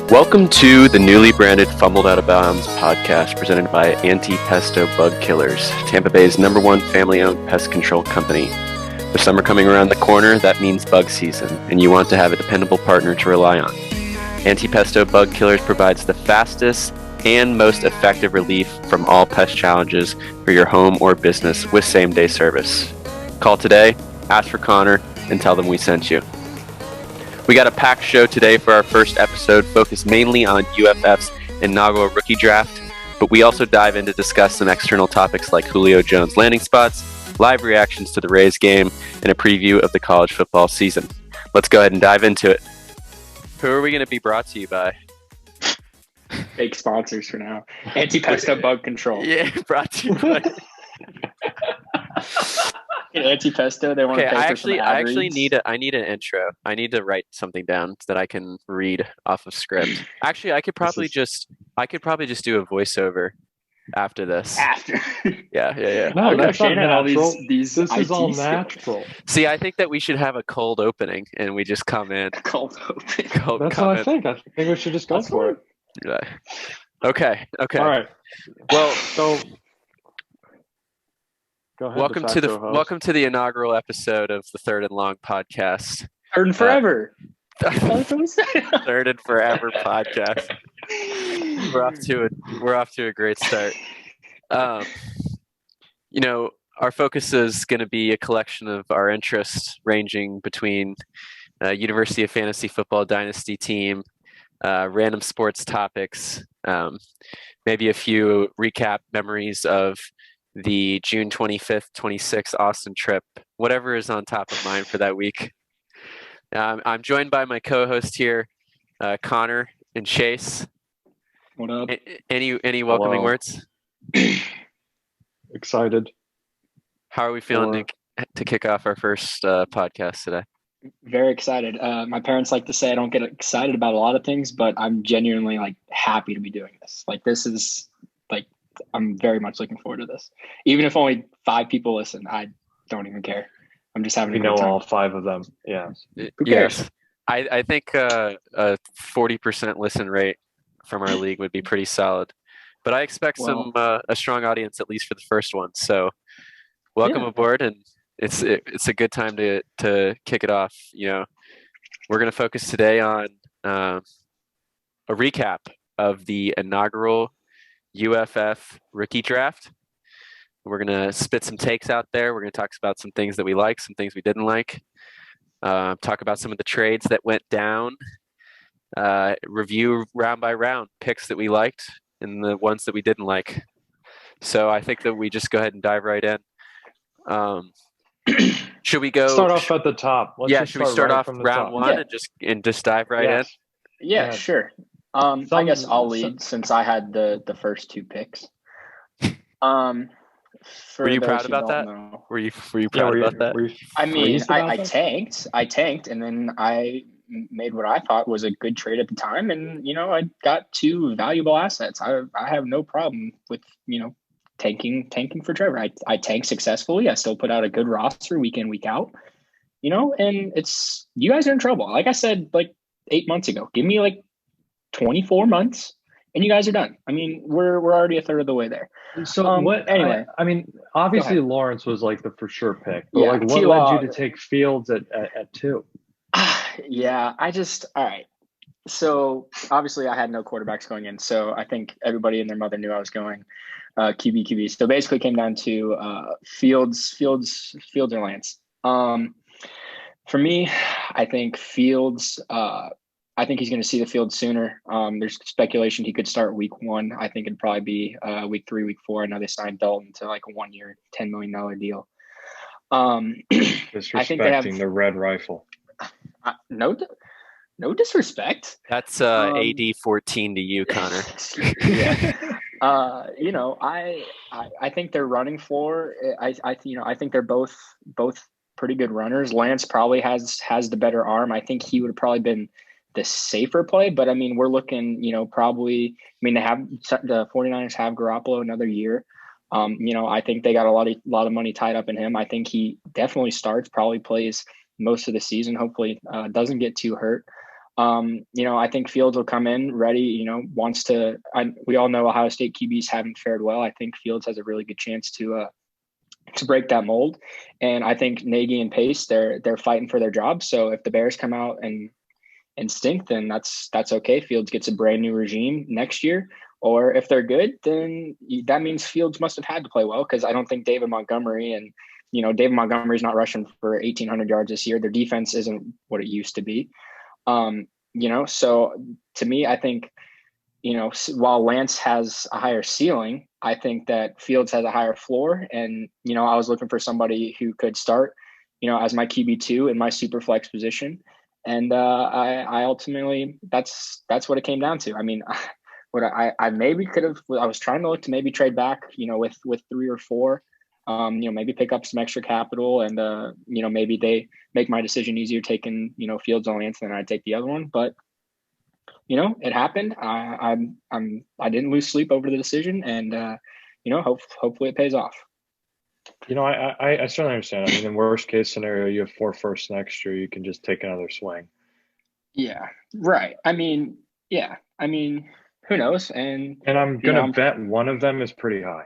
Welcome to the newly branded Fumbled Out of Bounds podcast presented by Anti-Pesto Bug Killers, Tampa Bay's #1 family-owned pest control company. With summer coming around the corner, that means bug season, and you want to have a dependable partner to rely on. Anti-Pesto Bug Killers provides the fastest and most effective relief from all pest challenges for your home or business with same-day service. Call today, ask for Connor, and tell them we sent you. We got a packed show today for our first episode, focused mainly on UFF's inaugural rookie draft, but we also dive in to discuss some external topics like Julio Jones landing spots, live reactions to the Rays game, and a preview of the college football season. Let's go ahead and dive into it. Who are we going to be brought to you by? Fake sponsors for now. Anti-Pesto Bug Control. Yeah, brought to you by... Anti-Pesto, they want to pay for some ad I actually reads. need an intro. I need to write something down that I can read off of script. Actually, I could probably just do a voiceover after this. After. Yeah. No, Okay, that's not Shane had all natural. these This IT is all skills. natural. See, I think that we should have a cold opening and we just come in. Cold open. That's what I think. I think we should just go for it. Yeah. Okay. All right. Well, So, go ahead. welcome to the inaugural episode of the Third and Long podcast. Third and forever. Third and Forever podcast. We're off to a great start. Our focus is going to be a collection of our interests ranging between University of Fantasy Football Dynasty team, random sports topics, maybe a few recap memories of the June 25th, 26th Austin trip, whatever is on top of mind for that week. I'm joined by my co-host here, Connor and Chase. What up? Any welcoming Hello. words? Excited. How are we feeling to kick off our first podcast today? Very excited. My parents like to say I don't get excited about a lot of things, but I'm genuinely happy to be doing this. This is I'm very much looking forward to this. Even if only 5 people listen, I don't even care. I'm just having a We good know time. all 5 of them. Yeah. Who cares? Yes. I think a 40% listen rate from our league would be pretty solid. But I expect a strong audience, at least for the first one. So welcome aboard, and it's a good time to kick it off. We're going to focus today on a recap of the inaugural UFF rookie draft. We're going to spit some takes out there. We're going to talk about some things that we like, some things we didn't like, talk about some of the trades that went down, review round by round picks that we liked and the ones that we didn't like. So I think that we just go ahead and dive right in. Should we go Start off at the top. Should we start off from the round top. one and just dive right in? Yeah, sure. I guess I'll lead since I had the first 2 picks. Were you proud about that? Were you proud about that? I mean, I tanked. I tanked, and then I made what I thought was a good trade at the time, and I got 2 valuable assets. I have no problem with tanking for Trevor. I tanked successfully. I still put out a good roster week in, week out. And it's you guys are in trouble. Like I said, 8 months ago, give me 24 months, and you guys are done. I mean, we're already a third of the way there. So what? Anyway, I mean, obviously Lawrence was the for sure pick. But Yeah, what led you to take Fields at 2? Yeah, all right. So obviously I had no quarterbacks going in. So I think everybody and their mother knew I was going QB. So basically it came down to Fields or Lance. For me, I think Fields, I think he's going to see the field sooner. There's speculation he could start week 1. I think it'd probably be week 3, week 4. I know they signed Dalton to a 1-year, $10 million deal. Disrespecting the red rifle. No disrespect. That's AD 14 to you, Connor. Yeah. I think they're running floor. I think they're both pretty good runners. Lance probably has the better arm. I think he would have probably been the safer play, but I mean, we're looking, probably, they have the 49ers have Garoppolo another year. I think they got a lot of money tied up in him. I think he definitely starts, probably plays most of the season. Hopefully doesn't get too hurt. I think Fields will come in ready, wants to. We all know Ohio State QBs haven't fared well. I think Fields has a really good chance to break that mold. And I think Nagy and Pace, they're fighting for their jobs. So if the Bears come out and stink, then that's okay. Fields gets a brand new regime next year. Or if they're good, then that means Fields must have had to play well, because I don't think David Montgomery and David Montgomery's not rushing for 1,800 yards this year. Their defense isn't what it used to be. So to me, I think, while Lance has a higher ceiling, I think that Fields has a higher floor. And, I was looking for somebody who could start, as my QB2 in my super flex position. And I ultimately, that's what it came down to. I mean, what I maybe could have, I was trying to look to maybe trade back, with 3 or 4, maybe pick up some extra capital, and, maybe they make my decision easier taking, Fields on Lance than I'd take the other one. But, it happened. I didn't lose sleep over the decision, and, hopefully it pays off. I certainly understand. I mean, in worst case scenario, you have 4 firsts next year. You can just take another swing. Yeah, right. I mean, who knows? And I'm gonna bet one of them is pretty high.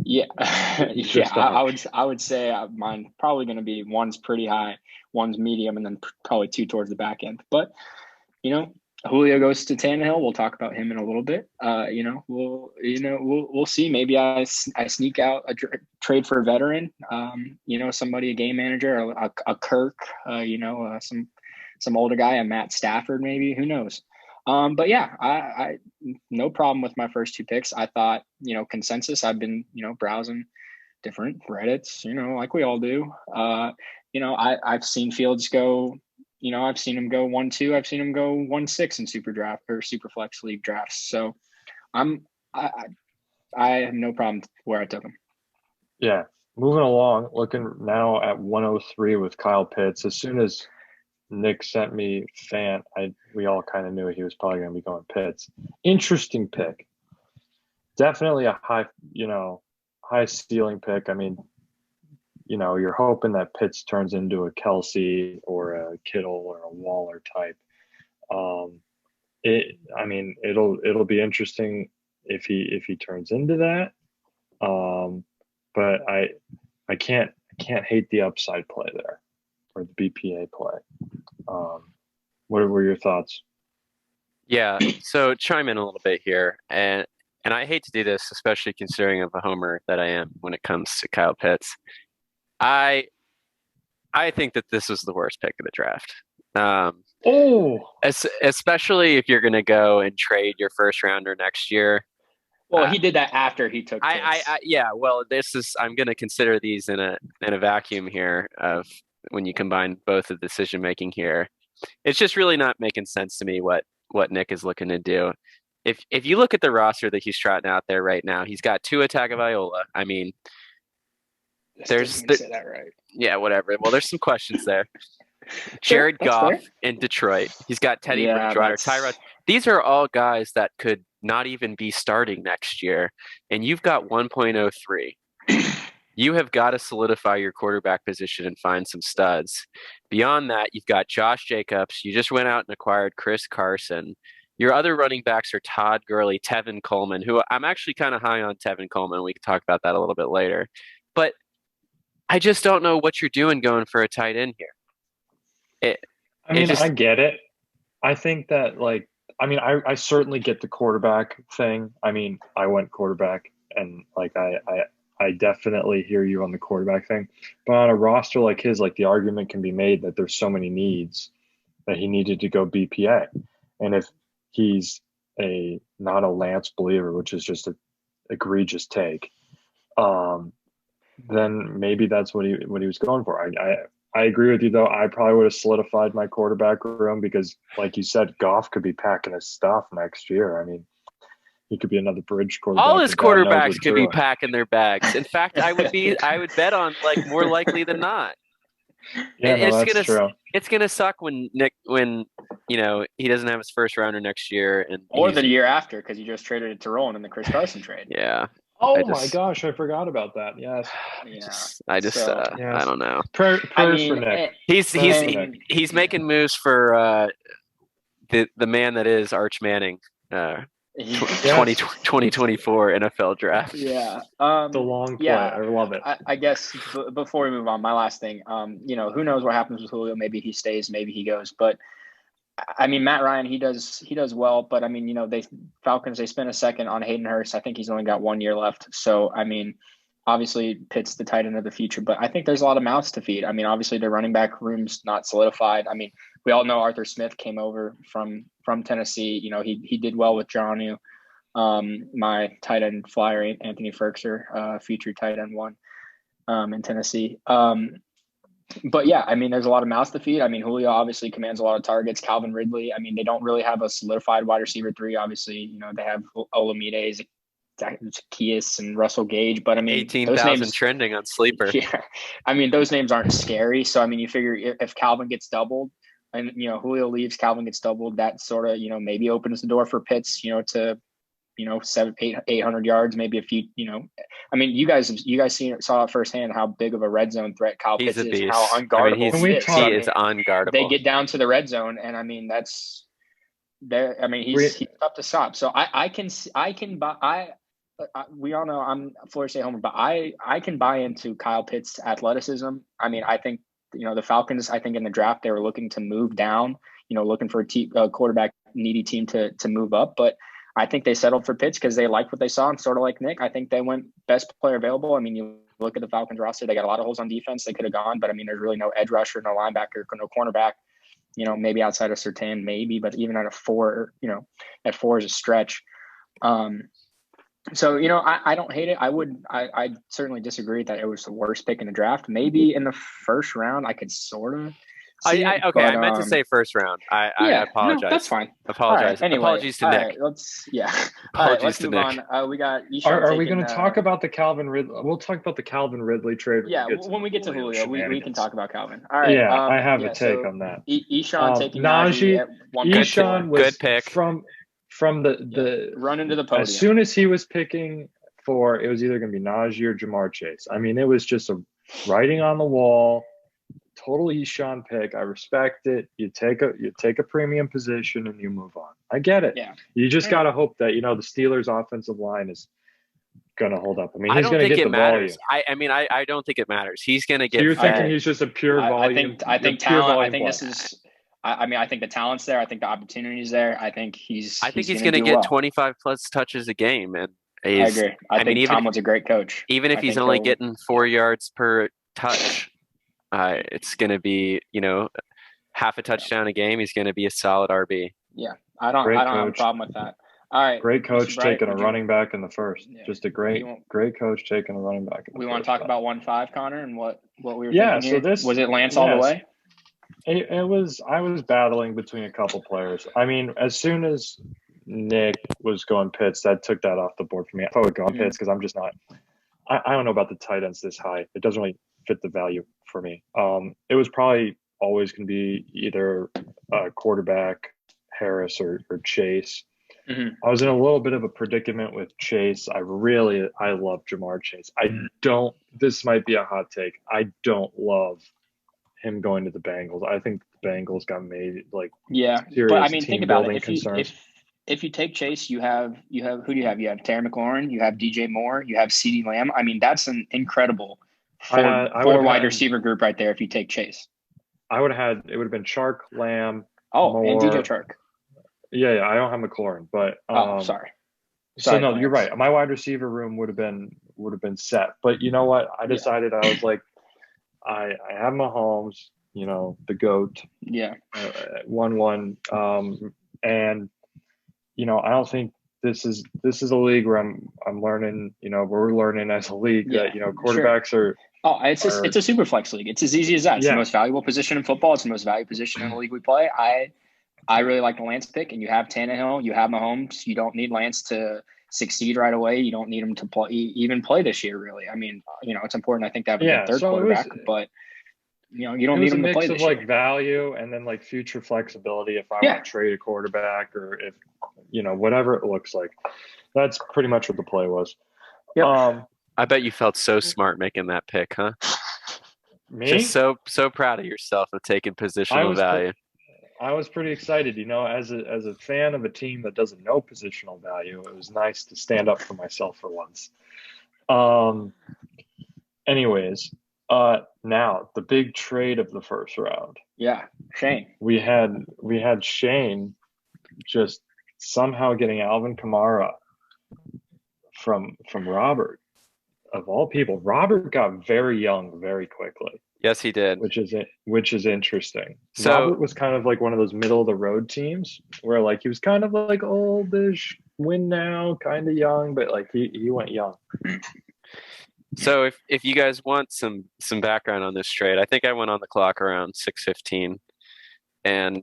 Yeah, I would say mine probably going to be one's pretty high, one's medium, and then probably 2 towards the back end. But Julio goes to Tannehill. We'll talk about him in a little bit. We'll see. Maybe I sneak out a trade for a veteran. Somebody, a game manager, or a Kirk. Some older guy, a Matt Stafford, maybe. Who knows? But yeah, I no problem with my first 2 picks. I thought, consensus. I've been, browsing different Reddits, like we all do. I've seen Fields go. I've seen him go 1-2. I've seen him go 1-6 in super draft or super flex league drafts. So I have no problem where I took him. Yeah, moving along, looking now at 103 with Kyle Pitts. As soon as Nick sent me Fant, we all kind of knew he was probably going to be going Pitts. Interesting pick. Definitely a high ceiling pick. I mean, you're hoping that Pitts turns into a Kelsey or a Kittle or a Waller type. It'll be interesting if he turns into that. But I can't hate the upside play there, or the BPA play. What were your thoughts? Yeah, so chime in a little bit here, and I hate to do this, especially considering of a homer that I am when it comes to Kyle Pitts. I think that this was the worst pick of the draft. Especially if you're going to go and trade your first rounder next year. Well, he did that after he took. I'm going to consider these in a vacuum here of when you combine both of the decision making here. It's just really not making sense to me what Nick is looking to do. If you look at the roster that he's trotting out there right now, he's got Tua Tagovailoa. I mean, say that right. Yeah, whatever. Well, there's some questions there. Jared Goff in Detroit. He's got Teddy Bridgewater, Tyrod. These are all guys that could not even be starting next year, and you've got 1.03. You have got to solidify your quarterback position and find some studs. Beyond that, you've got Josh Jacobs. You just went out and acquired Chris Carson. Your other running backs are Todd Gurley, Tevin Coleman, who I'm actually kind of high on Tevin Coleman. We can talk about that a little bit later. But I just don't know what you're doing going for a tight end here. I get it. I think that, I certainly get the quarterback thing. I mean, I went quarterback, and I definitely hear you on the quarterback thing. But on a roster like his, the argument can be made that there's so many needs that he needed to go BPA. And if he's not a Lance believer, which is just an egregious take, then maybe that's what he was going for. I agree with you, though. I probably would have solidified my quarterback room because, like you said, Goff could be packing his stuff next year. I mean, he could be another bridge quarterback. All his quarterbacks could be packing their bags. In fact, I would bet on more likely than not. Yeah, that's true. It's gonna suck when he doesn't have his first rounder next year, or the year after, because you just traded it to Roland in the Chris Carson trade. Yeah. My gosh, I forgot about that. Yes. I don't know. Prayers for Nick. He's making moves for the man that is Arch Manning, Yes. 2024 NFL draft. Yeah. The long play. Yeah. I love it. I guess before we move on, my last thing, who knows what happens with Julio? Maybe he stays, maybe he goes. But I mean, Matt Ryan, he does well. But I mean, Falcons, they spent a second on Hayden Hurst. I think he's only got 1 year left. So I mean, obviously Pitt's the tight end of the future. But I think there's a lot of mouths to feed. I mean, obviously their running back room's not solidified. I mean, we all know Arthur Smith came over from Tennessee. He did well with Jonnu. My tight end flyer, Anthony Ferkser, future tight end one in Tennessee. But yeah, I mean, there's a lot of mouths to feed. I mean, Julio obviously commands a lot of targets. Calvin Ridley, I mean, they don't really have a solidified wide receiver 3. Obviously, they have Olamide, Zacchaeus, and Russell Gage. But I mean, 18,000 trending on Sleeper. Yeah, I mean, those names aren't scary. So I mean, you figure if Calvin gets doubled, and Julio leaves, Calvin gets doubled, that sort of maybe opens the door for Pitts, to 800 yards, maybe a few, I mean, you guys saw it firsthand how big of a red zone threat Kyle Pitts is, how unguardable he is unguardable. They get down to the red zone, and I mean, that's there. I mean, he's tough to stop. So I can buy. We all know I'm a Florida State homer, but I can buy into Kyle Pitts' athleticism. I mean, I think the Falcons, I think in the draft they were looking to move down, looking for a quarterback needy team to move up, but I think they settled for Pitts because they liked what they saw, and sort of like Nick, I think they went best player available. I mean, you look at the Falcons roster, they got a lot of holes on defense. They could have gone, but I mean, there's really no edge rusher, no linebacker, no cornerback, maybe outside of Surtain, maybe, but even at a 4, at 4 is a stretch. So, I don't hate it. I certainly disagree that it was the worst pick in the draft. Maybe in the first round, I could sort of. I meant to say first round. I apologize. No, that's fine. Apologize. Anyway, apologies to Nick. Let's move on. We got. Are we going to talk about the Calvin Ridley? We'll talk about the Calvin Ridley trade. Yeah, when we get to Julio, we can talk about Calvin. All right. Yeah, I have a take on that. Eshaun taking Najee. At one Eshaun was good pick from the run into the podium. As soon as he was picking for, it was either going to be Najee or Jamar Chase. I mean, it was just a writing on the wall. Total Eshaun pick. I respect it. You take a premium position and you move on. I get it. Yeah. You just got to hope that the Steelers' offensive line is going to hold up. I mean, he's I don't going to think get it the matters. volume. I don't think it matters. He's going to get. So you're fed. thinking he's just a pure volume. I think talent. I think this is. I think the talent's there. I think the opportunity's there. I think he's going to get 25 plus touches a game, and I agree. I think Tomlin's a great coach. Even if he's only getting 4 yards per touch. It's going to be, half a touchdown a game. He's going to be a solid RB. Yeah, I don't have a problem with that. All right, great coach taking a running back in the first. Yeah. Just a great coach taking a running back. We want to talk about 1-5, Connor, and what we were. Yeah, thinking so here? Was it Lance all the way? It was. I was battling between a couple players. I mean, as soon as Nick was going Pitts, that took that off the board for me. I thought I would go on Pitts because I'm just not. I don't know about the tight ends this high. It doesn't really fit the value for me. It was probably always going to be either quarterback Harris or Chase. Mm-hmm. I was in a little bit of a predicament with Chase. I love Jamar Chase. This might be a hot take. I don't love him going to the Bengals. I think the Bengals got made serious but I mean, team think about building it. concerns. If you take Chase, you have who do you have? You have Terry McLaurin, you have DJ Moore, you have CeeDee Lamb. I mean, that's an incredible four wide receiver group right there. If you take Chase, it would have been Chark, Lamb, Moore, and DJ Chark. Yeah, I don't have McLaurin, but sorry. So no, you're right. My wide receiver room would have been set. But you know what? I decided I was like, I have Mahomes, the GOAT. Yeah. 1-1. And I don't think this is a league where I'm learning, we're learning as a league that, quarterbacks are. Oh, it's a super flex league. It's as easy as that. It's the most valuable position in football. It's the most valuable position in the league we play. I really like the Lance pick, and you have Tannehill, you have Mahomes. You don't need Lance to succeed right away. You don't need him to play this year, really. I mean, it's important, I think, to have a third quarterback, but you don't need him to play this year. It was a mix of value and then future flexibility if I want to trade a quarterback or if whatever it looks like. That's pretty much what the play was. Yep. I bet you felt so smart making that pick, huh? Me? Just so proud of yourself of taking positional value. I was pretty excited. As a fan of a team that doesn't know positional value, it was nice to stand up for myself for once. Anyways, now the big trade of the first round. Yeah, Shane. We had Shane just somehow getting Alvin Kamara from Robert, of all people. Robert got very young very quickly. Yes, he did. Which is interesting. So Robert was kind of like one of those middle of the road teams where like he was kind of like oldish, win now, kind of young, but like he went young. So if you guys want some background on this trade, I think I went on the clock around 6:15 and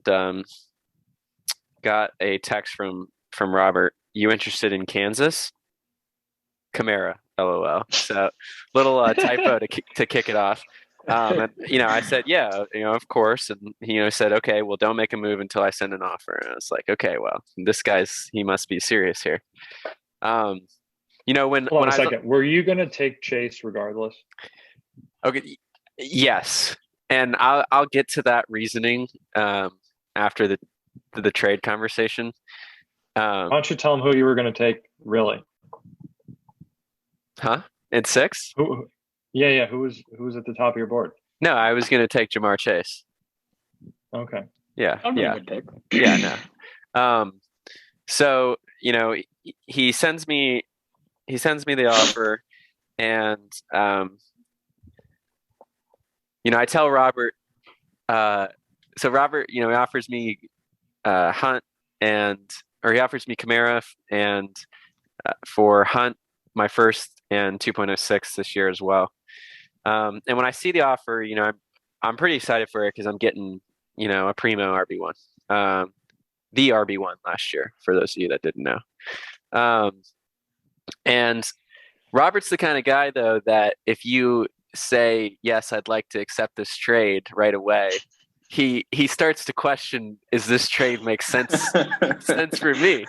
got a text from Robert. You interested in Kansas? Kamara, LOL. So little typo to kick it off. And, I said, yeah, of course. And he said, okay, well, don't make a move until I send an offer. And I was like, okay, well, this he must be serious here. When Hold on a second, were you going to take Chase regardless? Okay, yes, and I'll get to that reasoning after the trade conversation. Why don't you tell him who you were going to take? Really? Huh? In 6? Who? Yeah. Who was at the top of your board? No, I was going to take Jamar Chase. Okay. Yeah. I'm yeah. Good pick. Yeah. No. So he sends me the offer, and I tell Robert. So Robert, he offers me Hunt he offers me Kamara and for Hunt my first and 2.06 this year as well. And when I see the offer, I'm pretty excited for it because I'm getting a primo RB1, the RB1 last year for those of you that didn't know. And Robert's the kind of guy though that if you say yes, I'd like to accept this trade right away, he starts to question, is this trade make sense for me?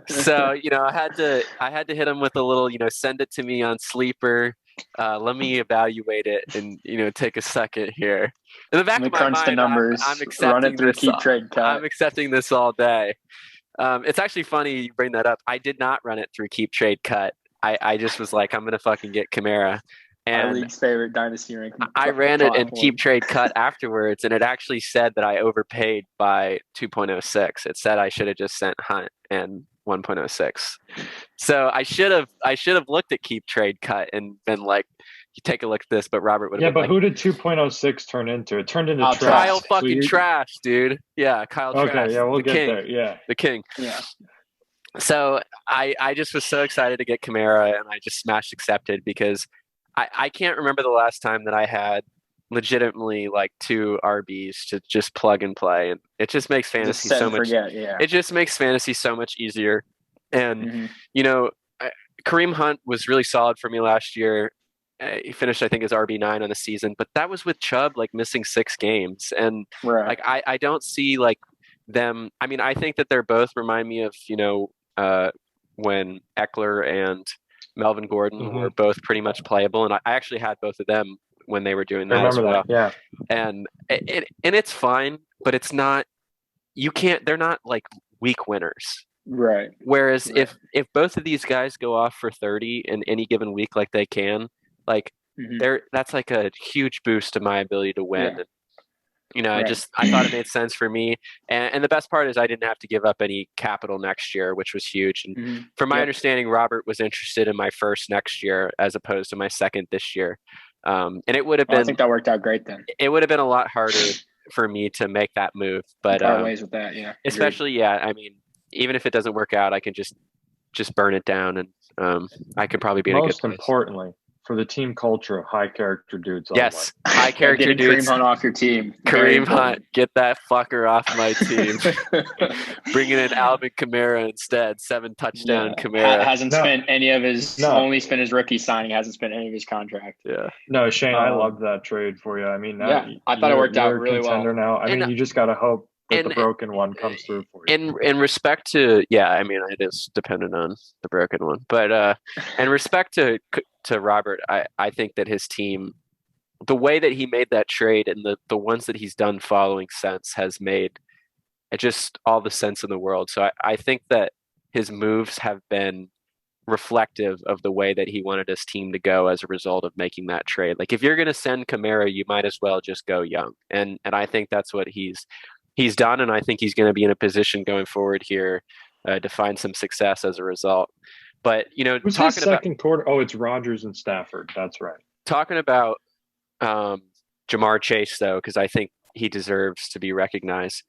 So I had to hit him with a little send it to me on Sleeper, let me evaluate it and take a second here. In the back of my mind, I'm accepting run it through Keep Trade Cut. I'm accepting this all day. It's actually funny you bring that up. I did not run it through Keep Trade Cut. I just was like, I'm gonna fucking get Kamara. And our league's favorite dynasty rank. I ran it and Keep Trade Cut afterwards, and it actually said that I overpaid by 2.06. It said I should have just sent Hunt and 1.06. So I should have looked at Keep Trade Cut and been like, you take a look at this, but Robert would have been but like, who did 2.06 turn into? It turned into trash. Kyle fucking trash, dude. Yeah, Kyle Trash. Okay, yeah, we'll the get king. there. Yeah. The king. Yeah. So I just was so excited to get Kamara, and I just smashed accepted because I can't remember the last time that I had legitimately like 2 RBs to just plug and play, and it just makes fantasy so much. It just makes fantasy so much easier. And Kareem Hunt was really solid for me last year. He finished, I think, as RB9 on the season, but that was with Chubb like missing 6 games, and like I don't see like them. I mean, I think that they're both remind me of when Eckler and Melvin Gordon were both pretty much playable, and I actually had both of them when they were doing that as well. Yeah, and it's fine, but it's not. You can't. They're not like week winners, right? Whereas if both of these guys go off for 30 in any given week, like they can, like that's like a huge boost to my ability to win. Yeah. And, I thought it made sense for me. And the best part is I didn't have to give up any capital next year, which was huge. And from my understanding, Robert was interested in my first next year as opposed to my second this year. And it would have been, I think that worked out great then. It would have been a lot harder for me to make that move. But ways with that, yeah. Especially, I mean, even if it doesn't work out, I can just burn it down, and I could probably be in a good place. Most importantly, for the team culture of high character dudes. Yes, high character dudes. Kareem Hunt off your team. Kareem Hunt, get that fucker off my team. Bringing in Alvin Kamara instead. 7 touchdown Kamara. Hasn't spent any of his. Only spent his rookie signing. Hasn't spent any of his contract. Yeah. No, Shane, I loved that trade for you. I mean, I thought it worked out really well. Now, I mean, you just got to hope that the broken one comes through for you. In respect to, I mean, it is dependent on the broken one, but in respect to Robert, I think that his team, the way that he made that trade and the ones that he's done following since has made just all the sense in the world. So I think that his moves have been reflective of the way that he wanted his team to go as a result of making that trade. Like if you're going to send Kamara, you might as well just go young. And I think that's what he's done. And I think he's going to be in a position going forward here to find some success as a result. But, who's his second quarter? Oh, it's Rodgers and Stafford. That's right. Talking about Jamar Chase, though, because I think he deserves to be recognized.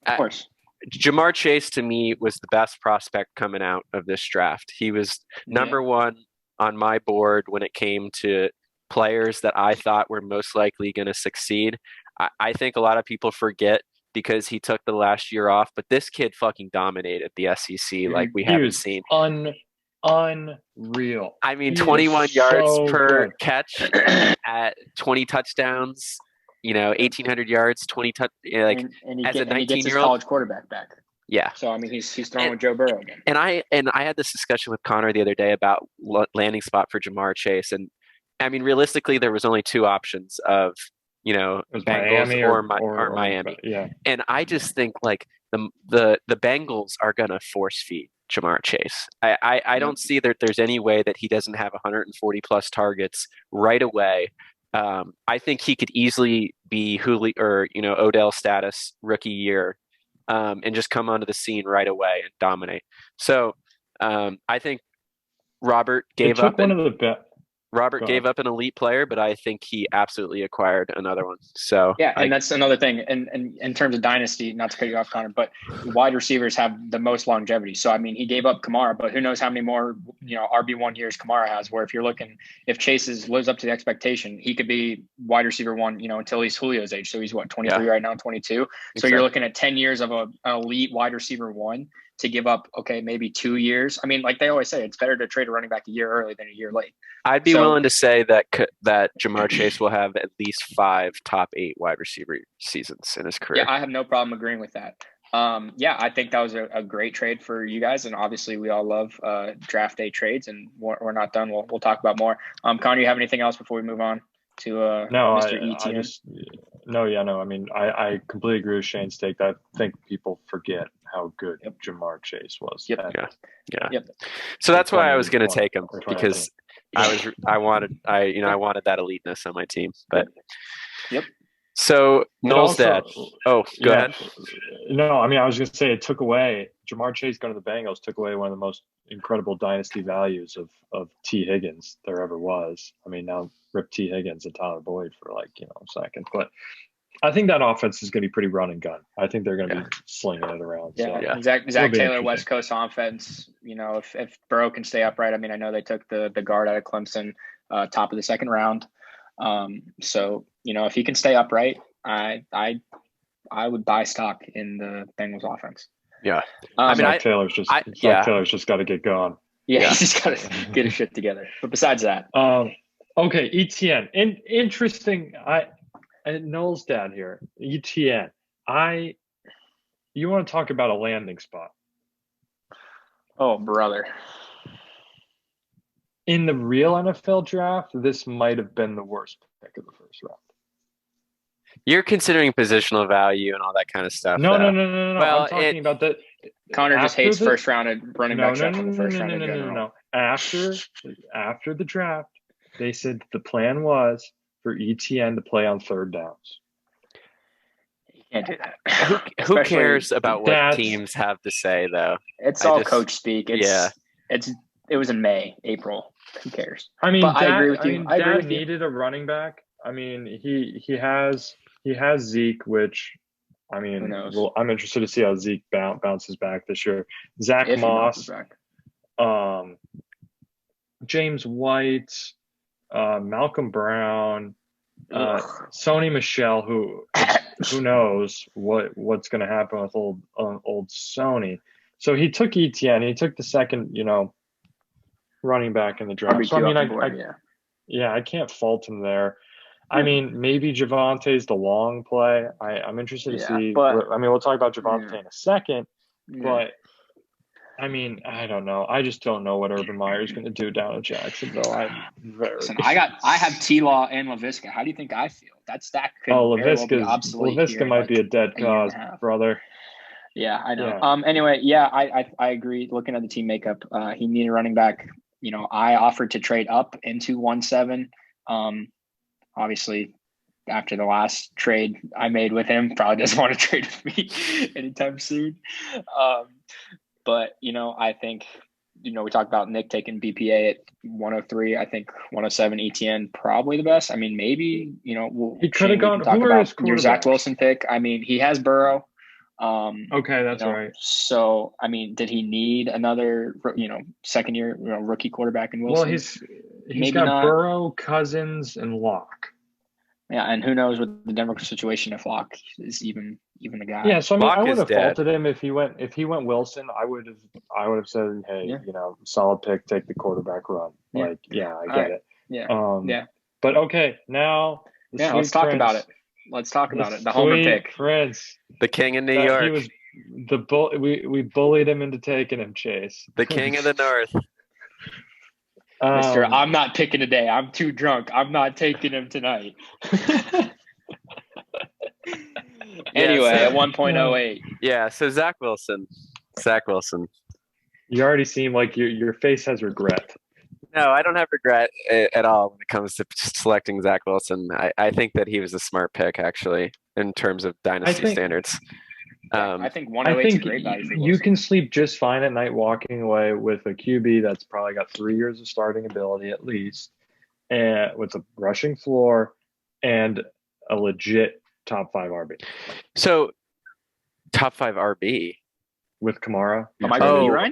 Of course. Jamar Chase, to me, was the best prospect coming out of this draft. He was number one on my board when it came to players that I thought were most likely going to succeed. I think a lot of people forget because he took the last year off, but this kid fucking dominated the SEC like we haven't seen. Unreal. I mean, 21 yards per catch at 20 touchdowns, 1,800 yards, 20 touch. Like and he gets his college quarterback back. Yeah. So I mean, he's throwing with Joe Burrow again. And I had this discussion with Connor the other day about landing spot for Jamar Chase, and I mean, realistically, there was only two options of Bengals Miami or Miami. Yeah. And I just think like the Bengals are gonna force feed Jamar Chase. I don't see that there's any way that he doesn't have 140 plus targets right away. I think he could easily be Julio or Odell status rookie year, and just come onto the scene right away and dominate. So I think Robert gave up an elite player, but I think he absolutely acquired another one. So and that's another thing. And in terms of dynasty, not to cut you off, Connor, but wide receivers have the most longevity. So I mean, he gave up Kamara, but who knows how many more RB1 years Kamara has? Where if Chase lives up to the expectation, he could be wide receiver one, until he's Julio's age. So he's 23 right now, 22. So exactly. You're looking at 10 years of an elite wide receiver one to give up, maybe 2 years. I mean, like they always say, it's better to trade a running back a year early than a year late. I'd be willing to say that Jamar Chase will have at least 5 top 8 wide receiver seasons in his career. Yeah, I have no problem agreeing with that. I think that was a great trade for you guys, and obviously we all love draft day trades, and we're not done. We'll talk about more. Connor, you have anything else before we move on to Mr. ETN? I mean, I completely agree with Shane's take. I think people forget how good Jamar Chase was. Yep. So that's why I was going to take him, because I wanted that eliteness on my team. But So Noel's dad. Oh, go ahead. No, I mean, I was going to say it took away Jamar Chase going to the Bengals took away one of the most incredible dynasty values of T. Higgins there ever was. I mean, now rip T. Higgins and Tyler Boyd for a second, but I think that offense is going to be pretty run and gun. I think they're going to be slinging it around. Zach Taylor, West Coast offense. If Burrow can stay upright, I mean, I know they took the guard out of Clemson, top of the second round. So if he can stay upright, I would buy stock in the Bengals offense. Yeah, Zach Taylor's just got to get going. Yeah, he's just got to get his shit together. But besides that, okay, ETN. Interesting. Noel's dad here. ETN. You want to talk about a landing spot? Oh, brother. In the real NFL draft, this might have been the worst pick of the first round. You're considering positional value and all that kind of stuff. No. Well, I'm talking about the. Connor just hates first round and running back shots in the first round. No. After the draft, they said the plan was for ETN to play on third downs. You can't do that. Who cares about what teams have to say, though? It's all coach speak. It was in April. Who cares? I mean, I agree with you. Dad needed a running back. I mean, he has Zeke, which, I mean, I'm interested to see how Zeke bounces back this year. Zach Moss, James White, Malcolm Brown, Sony Michel, who knows what's going to happen with old Sony. So he took ETN. He took the second, running back in the draft. So, I mean, I can't fault him there. I mean, maybe Javante's the long play. I'm interested to see. We'll talk about Javante in a second. But, I mean, I don't know. I just don't know what Urban Meyer's going to do down in Jacksonville. I have T-Law and LaVisca. How do you think I feel? That stack could LaVisca might be a dead cause, brother. Yeah, I know. Yeah. Anyway, yeah, I agree. Looking at the team makeup, he needed running back. I offered to trade up into 1-7. Obviously, after the last trade I made with him, probably doesn't want to trade with me anytime soon. But I think we talked about Nick taking BPA at 103. I think 107 ETN probably the best. I mean, maybe He could have gone. talk Who are his about your Zach quarterbacks? Wilson pick. I mean, he has Burrow. Okay, that's right. So, I mean, did he need another, second year rookie quarterback in Wilson? Well, he's Maybe got not. Burrow, Cousins, and Locke. Yeah, and who knows with the Denver situation if Locke is even the guy. Yeah, so I mean, Locke I would is have dead. faulted him if he went Wilson. I would have said, hey, Yeah. solid pick, take the quarterback run. Yeah. Like, yeah, I All get right. it. Yeah. Yeah. But okay, now let's talk about it. Let's talk about it. The homer pick. Prince. The king in New York. He was we bullied him into taking him, Chase. The king of the north. Mister, I'm not picking today. I'm too drunk. I'm not taking him tonight. Anyway, at 1.08. Yeah, so Zach Wilson. You already seem like your face has regret. No, I don't have regret at all when it comes to selecting Zach Wilson. I think that he was a smart pick, actually, in terms of dynasty standards. I think 108 is a great value for Wilson. You can sleep just fine at night walking away with a QB that's probably got 3 years of starting ability at least, and with a rushing floor and a legit top 5 RB. So, top 5 RB with Kamara. Michael Pirine?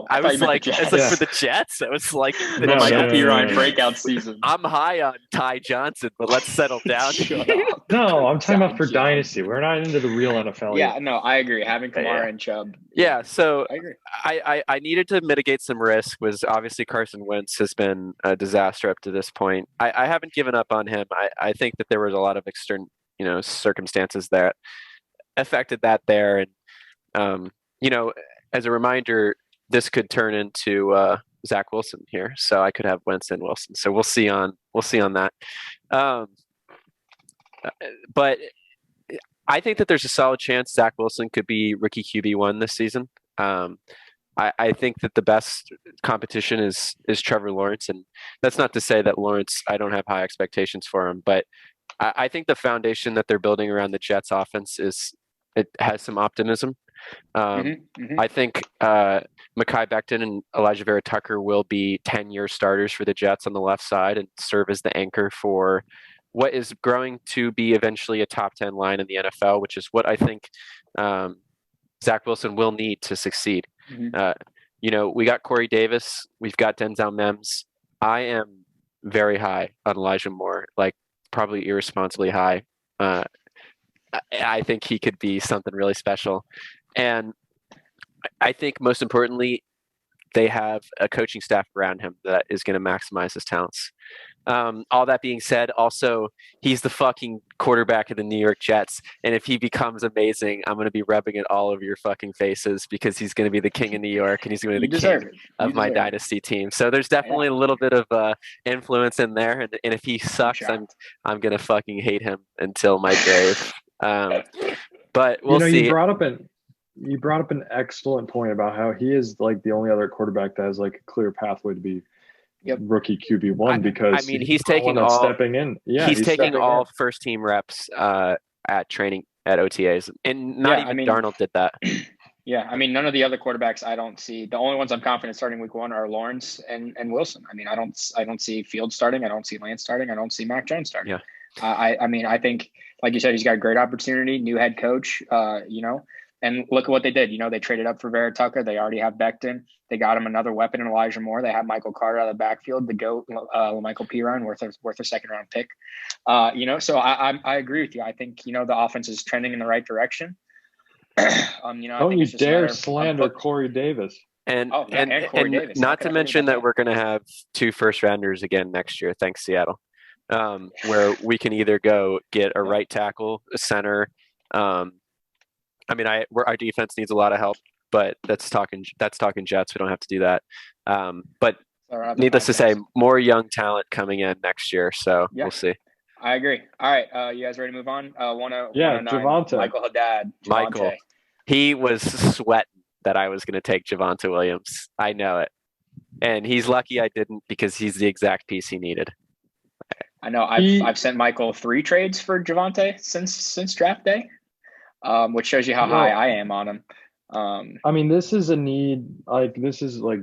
I was like, for the Jets. I was like, the Michael Pirine breakout season. I'm high on Ty Johnson, but let's settle down. No, I'm talking about for Dynasty. We're not into the real NFL yet. yet. No, I agree. Having Kamara and Chubb. Yeah, so I agree. I needed to mitigate some risk. Was obviously Carson Wentz has been a disaster up to this point. I haven't given up on him. I think that there was a lot of external, circumstances that affected that there, and as a reminder, this could turn into Zach Wilson here, so I could have Wentz and Wilson. So we'll see on that. But I think that there's a solid chance Zach Wilson could be rookie QB1 this season. I think that the best competition is Trevor Lawrence, and that's not to say that Lawrence, I don't have high expectations for him, but I think the foundation that they're building around the Jets offense it has some optimism. I think Mekhi Becton and Elijah Vera Tucker will be 10-year starters for the Jets on the left side and serve as the anchor for what is growing to be eventually a top 10 line in the NFL, which is what I think Zach Wilson will need to succeed. We got Corey Davis, we've got Denzel Mims. I am very high on Elijah Moore, like probably irresponsibly high. I think he could be something really special. And I think most importantly, they have a coaching staff around him that is going to maximize his talents. All that being said, also, he's the fucking quarterback of the New York Jets. And if he becomes amazing, I'm going to be rubbing it all over your fucking faces because he's going to be the king of New York and he's going to be the king of my dynasty team. So there's definitely a little bit of influence in there. And if he sucks, I'm going to fucking hate him until my grave. But we'll see. You brought up an excellent point about how he is like the only other quarterback that has like a clear pathway to be rookie QB1 because he's taking all stepping in. Yeah, he's taking all first team reps at training at OTAs, and not even Darnold did that. Yeah, I mean, none of the other quarterbacks I don't see. The only ones I'm confident starting week 1 are Lawrence and Wilson. I mean, I don't see Fields starting. I don't see Lance starting. I don't see Mac Jones starting. Yeah. I think, like you said, he's got a great opportunity, new head coach, and look at what they did. They traded up for Vera Tucker. They already have Becton. They got him another weapon in Elijah Moore. They have Michael Carter out of the backfield, the GOAT, Michael Pirine, worth a second-round pick. So I agree with you. I think, the offense is trending in the right direction. Don't you dare slander Corey Davis. And Corey Davis. Not to mention that we're going to have 2 first-rounders again next year, thanks Seattle, where we can either go get a right tackle, a center. Our defense needs a lot of help, but that's talking Jets. We don't have to do that. But needless to say, more young talent coming in next year. So we'll see. I agree. All right. You guys ready to move on? 109. Javonte. Michael Haddad. Michael. He was sweating that I was going to take Javonte Williams. I know it. And he's lucky I didn't because he's the exact piece he needed. I know I've sent Michael 3 trades for Javonte since draft day, which shows you how high I am on him. I mean, this is a need. Like this is like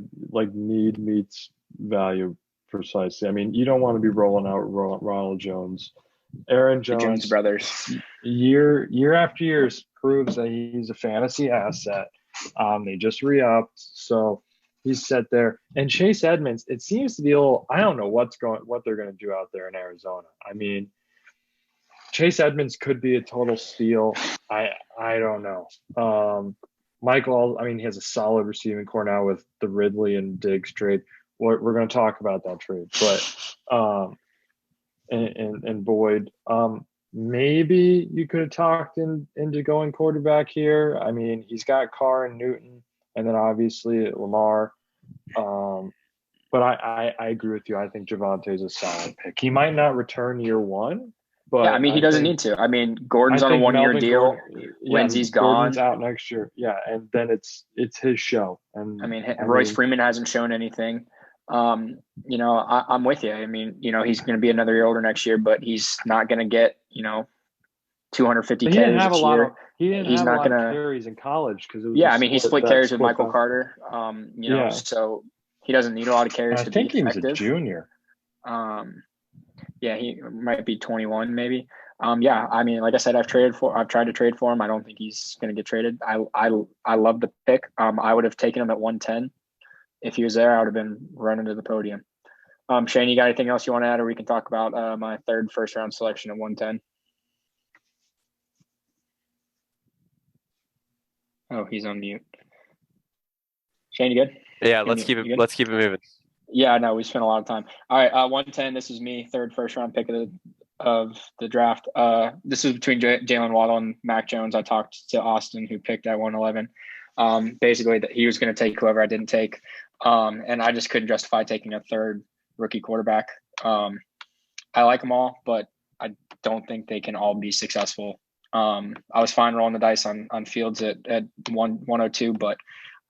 need meets value precisely. I mean, you don't want to be rolling out Ronald Jones, Aaron Jones, the Jones brothers. Year after year proves that he's a fantasy asset. They just re-upped, so he's set there. And Chase Edmonds, it seems to be a little. I don't know what they're going to do out there in Arizona. I mean, Chase Edmonds could be a total steal. I don't know. Michael, I mean, he has a solid receiving core now with the Ridley and Diggs trade. We're going to talk about that trade, but and Boyd, maybe you could have talked into going quarterback here. I mean, he's got Carr and Newton, and then obviously Lamar. But I agree with you. I think Javonte is a solid pick. He might not return year one. But yeah, I mean, he doesn't need to. I mean, Gordon's on a 1-year deal. Lindsey's gone. Gordon's out next year. Yeah, and then it's his show. And I mean, Royce Freeman hasn't shown anything. I'm with you. I mean, he's going to be another year older next year, but he's not going to get 250 carries. He didn't have a lot of carries in college because I mean, he split carries with Michael Carter. So he doesn't need a lot of carries to be effective. I think he was a junior. Yeah, he might be 21 maybe. I mean, like I said, I've tried to trade for him. I don't think he's going to get traded. I love the pick. I would have taken him at 110. If he was there, I would have been running to the podium. Shane, you got anything else you want to add, or we can talk about my third first round selection at 110? Oh, he's on mute. Shane, you good? Yeah, let's keep it moving. Yeah, no, we spent a lot of time. All right, 110. This is me, third first round pick of the draft. This is between Jalen Waddle and Mac Jones. I talked to Austin, who picked at 111. Basically, that he was going to take whoever I didn't take, and I just couldn't justify taking a third rookie quarterback. I like them all, but I don't think they can all be successful. I was fine rolling the dice on Fields at 102, but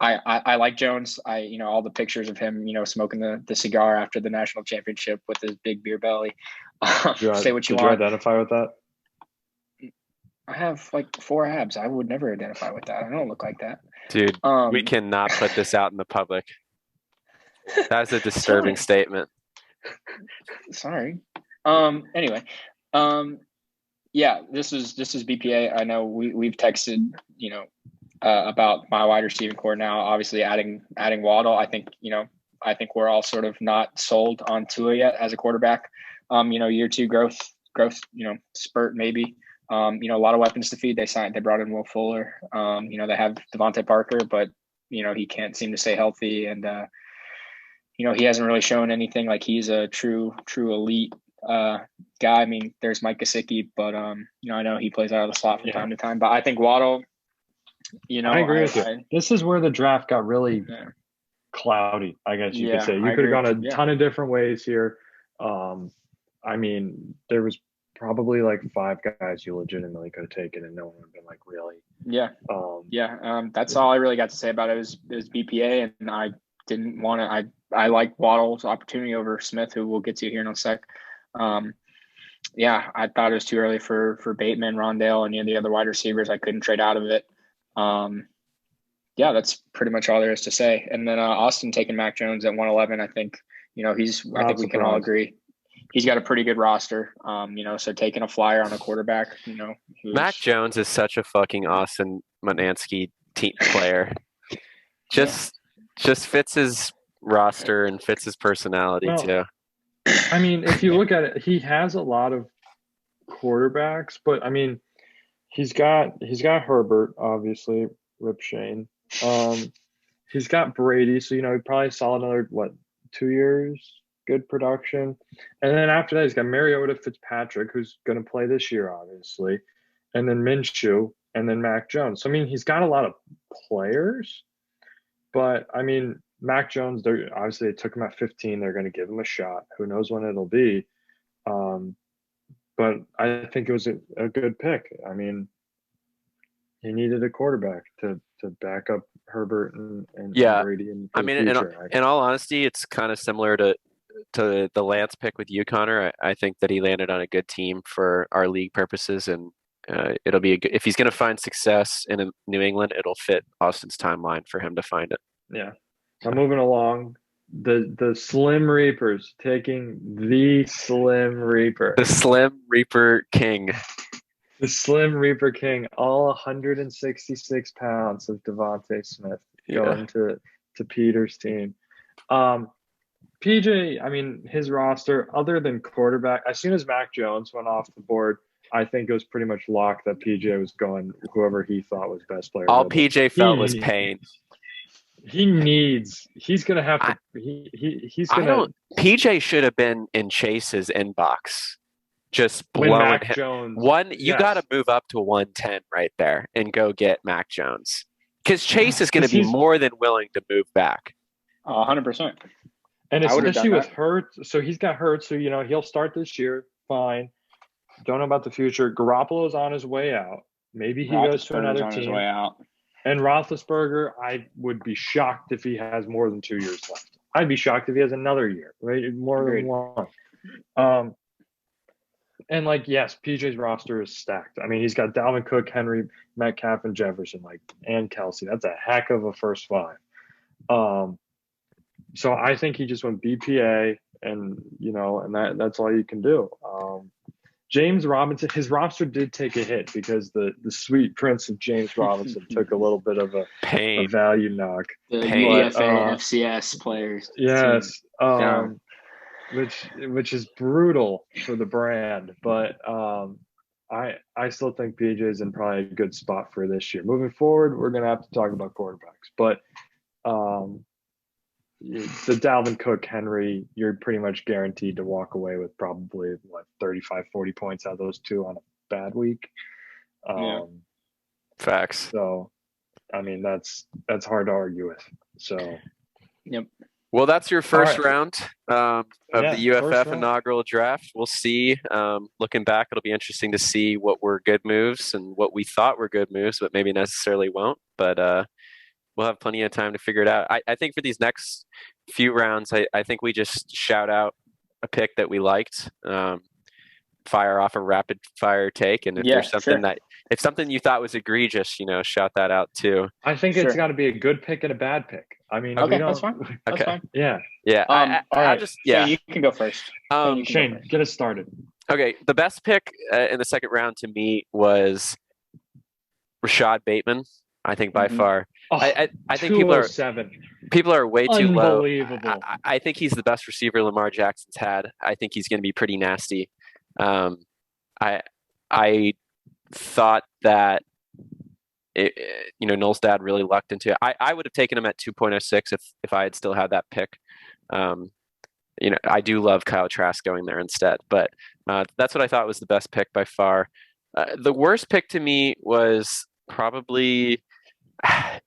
I like Jones. All the pictures of him, smoking the cigar after the national championship with his big beer belly. Say what you want. Did you identify with that? I have like 4 abs. I would never identify with that. I don't look like that. Dude, we cannot put this out in the public. That's a disturbing statement. Sorry. Anyway. Yeah, this is BPA. I know we've texted, about my wide receiving core now. Obviously, adding Waddle. I think we're all sort of not sold on Tua yet as a quarterback. Year 2 growth, spurt maybe. A lot of weapons to feed. They brought in Will Fuller. They have Devontae Parker, but he can't seem to stay healthy, and he hasn't really shown anything like he's a true elite guy. I mean, there's Mike Gesicki, but I know he plays out of the slot from time to time. But I think Waddle. I agree with you. This is where the draft got really cloudy, I guess you could say. You could have gone a ton of different ways here. I mean, there was probably like 5 guys you legitimately could have taken, and no one would have been like, really? Yeah. That's all I really got to say about it. It was BPA, and I didn't want to. I like Waddle's opportunity over Smith, who we'll get to here in a sec. I thought it was too early for Bateman, Rondale, and the other wide receivers. I couldn't trade out of it. That's pretty much all there is to say. And then Austin taking Mac Jones at 111. I think I think we can all agree he's got a pretty good roster. So taking a flyer on a quarterback, Mac Jones is such a fucking Austin Manansky team player. Just fits his roster and fits his personality too. I mean, if you look at it, he has a lot of quarterbacks, but I mean, he's got Herbert, obviously, Rip Shane. He's got Brady, so he probably saw another 2 years, good production, and then after that, he's got Mariota Fitzpatrick, who's going to play this year, obviously, and then Minshew, and then Mac Jones. So I mean, he's got a lot of players, but I mean, Mac Jones, they took him at 15. They're going to give him a shot. Who knows when it'll be? But I think it was a good pick. I mean, he needed a quarterback to back up Herbert and Yeah. Brady and I for the mean, future. in all honesty, it's kind of similar to the Lance pick with you, Connor. I think that he landed on a good team for our league purposes, and it'll be if he's going to find success in New England, it'll fit Austin's timeline for him to find it. Yeah. I'm moving along. The Slim Reapers taking the Slim Reaper. The Slim Reaper King. The Slim Reaper King, all 166 pounds of Devontae Smith going to Peter's team. PJ, I mean, his roster, other than quarterback, as soon as Mac Jones went off the board, I think it was pretty much locked that PJ was going whoever he thought was best player. All PJ felt was pain. He's gonna have to. He's gonna. PJ should have been in Chase's inbox, just blowing Mac him. Jones. You got to move up to 110 right there and go get Mac Jones, because Chase is going to be more than willing to move back. 100%. And especially with Hurts, so he's got Hurts, so he'll start this year fine. Don't know about the future. Garoppolo's on his way out. Maybe he goes to another team. His way out. And Roethlisberger, I would be shocked if he has more than 2 years left. I'd be shocked if he has another year, right? More than one. And yes, PJ's roster is stacked. I mean, he's got Dalvin Cook, Henry, Metcalf, and Jefferson, and Kelsey. That's a heck of a first five. So I think he just went BPA, and that's all you can do. James Robinson, his roster did take a hit because the sweet prince of James Robinson took a little bit of a value knock. The UFA FCS players. Yes, which is brutal for the brand, but I still think PJ's in probably a good spot for this year. Moving forward, we're gonna have to talk about quarterbacks, but the Dalvin Cook, Henry, you're pretty much guaranteed to walk away with probably 35, 40 points out of those two on a bad week. Facts. So, I mean, that's hard to argue with. So, yep. Well, that's your first round of the UFF inaugural draft. We'll see. Looking back, it'll be interesting to see what were good moves and what we thought were good moves, but maybe necessarily won't. But we'll have plenty of time to figure it out. I think for these next few rounds, I think we just shout out a pick that we liked, fire off a rapid fire take, and if there's something if something you thought was egregious, shout that out too. I think it's got to be a good pick and a bad pick. I mean, that's fine. That's fine. Yeah. All right. So you can go first. Shane, get us started. Okay, the best pick in the second round to me was Rashad Bateman. I think by far. I think people are way too low. Unbelievable. I think he's the best receiver Lamar Jackson's had. I think he's going to be pretty nasty. I thought that Noel's dad really lucked into it. I would have taken him at 2.06 if I had still had that pick. I do love Kyle Trask going there instead, but that's what I thought was the best pick by far. The worst pick to me was probably he's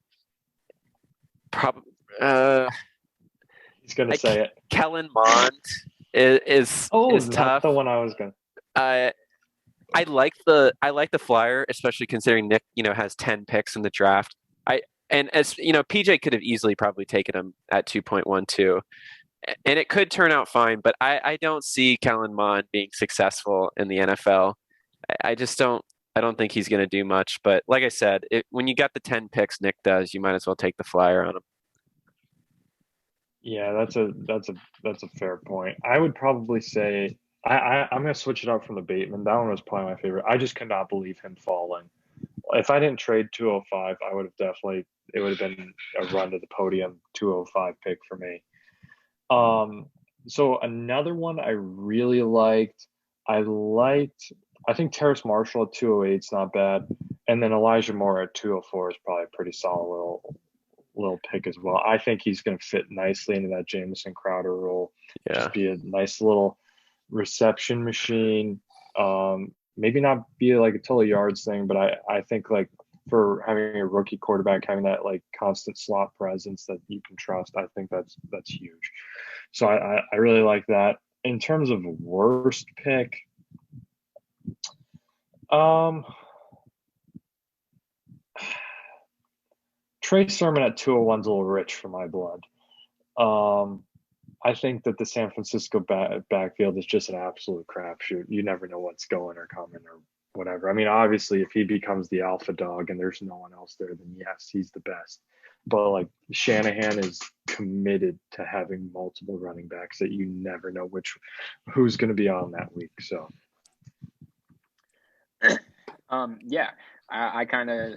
gonna say it. Kellen Mond is tough. The one I was going. I like the flyer, especially considering Nick has 10 picks in the draft. And as PJ could have easily probably taken him at 2.12, and it could turn out fine. But I don't see Kellen Mond being successful in the NFL. I just don't. I don't think he's going to do much, but like I said, when you got the 10 picks Nick does, you might as well take the flyer on him. Yeah, that's a fair point. I would probably say I'm going to switch it up from the Bateman. That one was probably my favorite. I just could not believe him falling. If I didn't trade 205, I would have it would have been a run to the podium 205 pick for me. So another one I really liked. I think Terrace Marshall at 208 is not bad. And then Elijah Moore at 204 is probably a pretty solid little pick as well. I think he's going to fit nicely into that Jamison Crowder role. Yeah. Just be a nice little reception machine. Maybe not be like a total yards thing, but I think for having a rookie quarterback, having that constant slot presence that you can trust, I think that's huge. So I really like that. In terms of worst pick, Trey Sermon at 201 is a little rich for my blood. I think that the San Francisco backfield is just an absolute crapshoot. You never know what's going or coming or whatever. I mean, obviously, if he becomes the alpha dog and there's no one else there, then yes, he's the best. But like Shanahan is committed to having multiple running backs that you never know who's going to be on that week. So, yeah, I kind of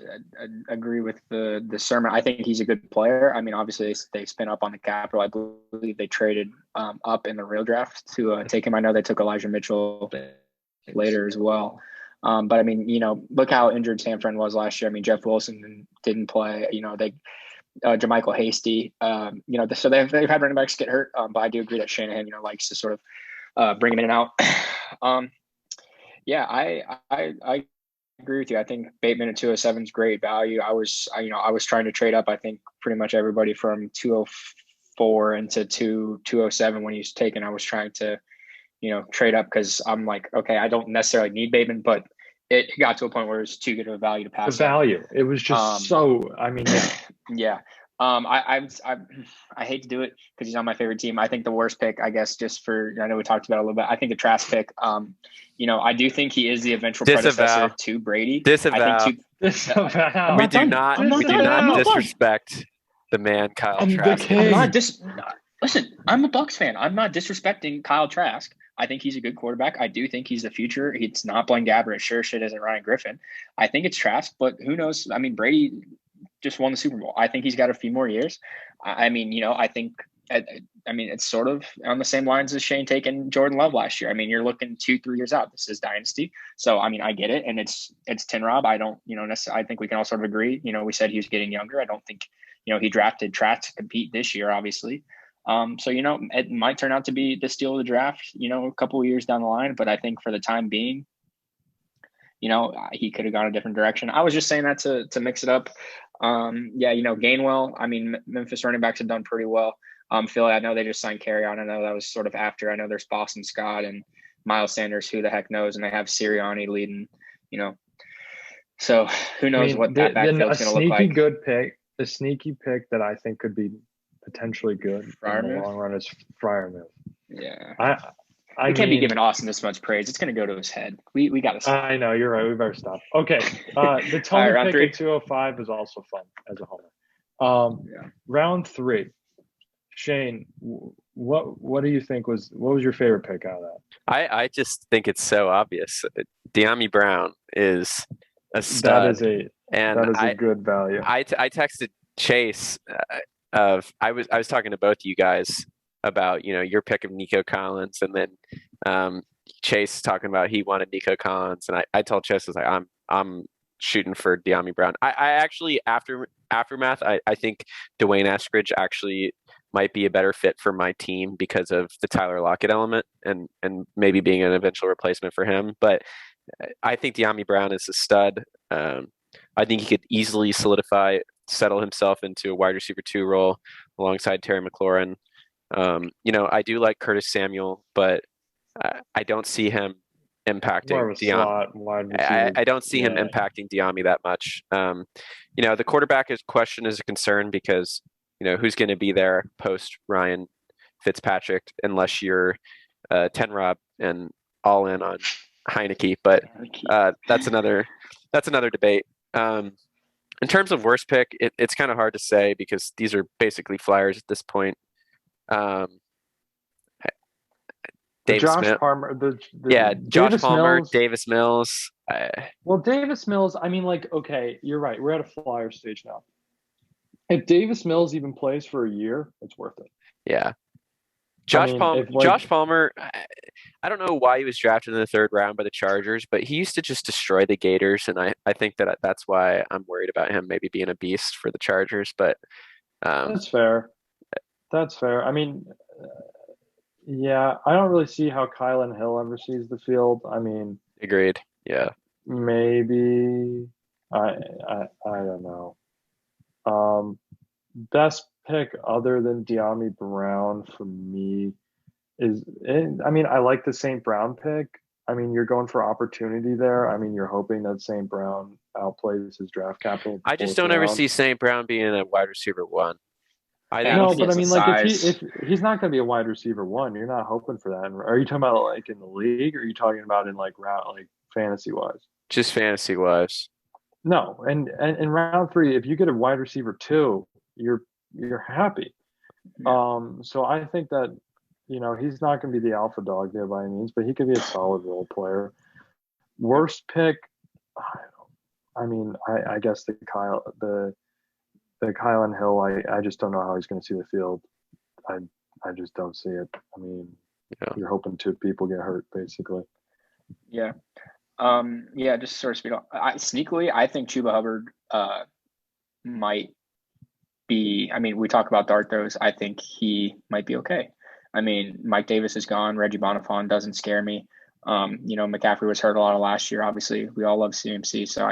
agree with the Sermon. I think he's a good player. I mean, obviously they spin up on the capital. I believe they traded up in the real draft to take him. I know they took Elijah Mitchell later as well. But I mean, look how injured San Fran was last year. I mean, Jeff Wilson didn't play. They Jermichael Hasty. So they've had running backs get hurt. But I do agree that Shanahan, likes to sort of bring him in and out. Yeah, I agree with you. I think Bateman at 207 is great value. I was trying to trade up. I think pretty much everybody from 204 into 207 when he was taken. I was trying to, trade up because I'm like, okay, I don't necessarily need Bateman, but it got to a point where it was too good of a value to pass. The value. It was just so. I mean, yeah. Yeah. I hate to do it because he's on my favorite team. I think the worst pick, I guess, I know we talked about it a little bit. I think the Trask pick. I do think he is the eventual predecessor to Brady. Disavow. Disavow. We do not disrespect the man Kyle Trask. Listen, I'm a Bucs fan. I'm not disrespecting Kyle Trask. I think he's a good quarterback. I do think he's the future. It's not Blaine Gabbert. It sure shit isn't Ryan Griffin. I think it's Trask, but who knows? I mean, Brady just won the Super Bowl. I think he's got a few more years. I think it's sort of on the same lines as Shane taking Jordan Love last year. I mean, you're looking 2-3 years out. This is dynasty. So, I mean, I get it. And it's Tin Rob. I don't, necessarily, I think we can all sort of agree. We said he was getting younger. I don't think, he drafted Trask to compete this year, obviously. So, it might turn out to be the steal of the draft, a couple of years down the line. But I think for the time being, he could have gone a different direction. I was just saying that to mix it up. Gainwell, I mean, Memphis running backs have done pretty well. Philly, I know they just signed Carry-On. I know that was sort of after. I know there's Boston Scott and Miles Sanders, who the heck knows, and they have Sirianni leading, So who knows what that backfield's going to look like. A sneaky pick that I think could be potentially good in the long run is Freiermuth. Yeah. I can't be giving Austin this much praise. It's going to go to his head. We got to stop. I know, you're right. We better stop. Okay. The Tony pick at 205 is also fun as a homer. Round 3. Shane, what do you think what was your favorite pick out of that? I just think it's so obvious. De'Ami Brown is a stud. That is a good value. I texted Chase I was talking to both of you guys about your pick of Nico Collins, and then Chase talking about he wanted Nico Collins, and I told Chase, I was like, I'm shooting for De'Ami Brown. I actually aftermath I think Dwayne Eskridge actually might be a better fit for my team because of the Tyler Lockett element and maybe being an eventual replacement for him. But I think De'Ami Brown is a stud. I think he could easily settle himself into a wide receiver 2 role alongside Terry McLaurin. I do like Curtis Samuel, but I don't see him impacting De'Ami. I don't see him impacting De'Ami that much. The quarterback question is a concern because who's going to be there post Ryan Fitzpatrick unless you're Ten Rob and all in on Heineke. But that's another debate. In terms of worst pick, it's kind of hard to say because these are basically flyers at this point. Davis Mills. Well, Davis Mills, I mean, okay, you're right. We're at a flyer stage now. If Davis Mills even plays for a year, it's worth it. Yeah. Josh Palmer, I don't know why he was drafted in the 3rd round by the Chargers, but he used to just destroy the Gators, and I think that's why I'm worried about him maybe being a beast for the Chargers. But that's fair. I mean, I don't really see how Kylan Hill ever sees the field. I mean, agreed. Yeah, maybe I don't know. Best pick other than De'Ami Brown for me is, I mean, I like the St. Brown pick. I mean, you're going for opportunity there. I mean, you're hoping that St. Brown outplays his draft capital. I just 4th don't ever round. see St. Brown being a wide receiver 1. I Yeah, think No, think but I it's the mean, like if size. he's not going to be a wide receiver 1, you're not hoping for that. Are you talking about like in the league, or are you talking about in like round, like fantasy wise? just fantasy wise. No, and in round 3, if you get a wide receiver 2, you're happy. So I think that he's not going to be the alpha dog there by any means, but he could be a solid role player. Worst pick, I mean, I guess the Kylan Hill. I just don't know how he's going to see the field. I just don't see it. I mean, you're hoping 2 people get hurt basically. Yeah. Just sort of speed on. Sneakily, I think Chuba Hubbard might be. I mean, we talk about dart throws. I think he might be okay. I mean, Mike Davis is gone. Reggie Bonifant doesn't scare me. McCaffrey was hurt a lot of last year. Obviously, we all love CMC, so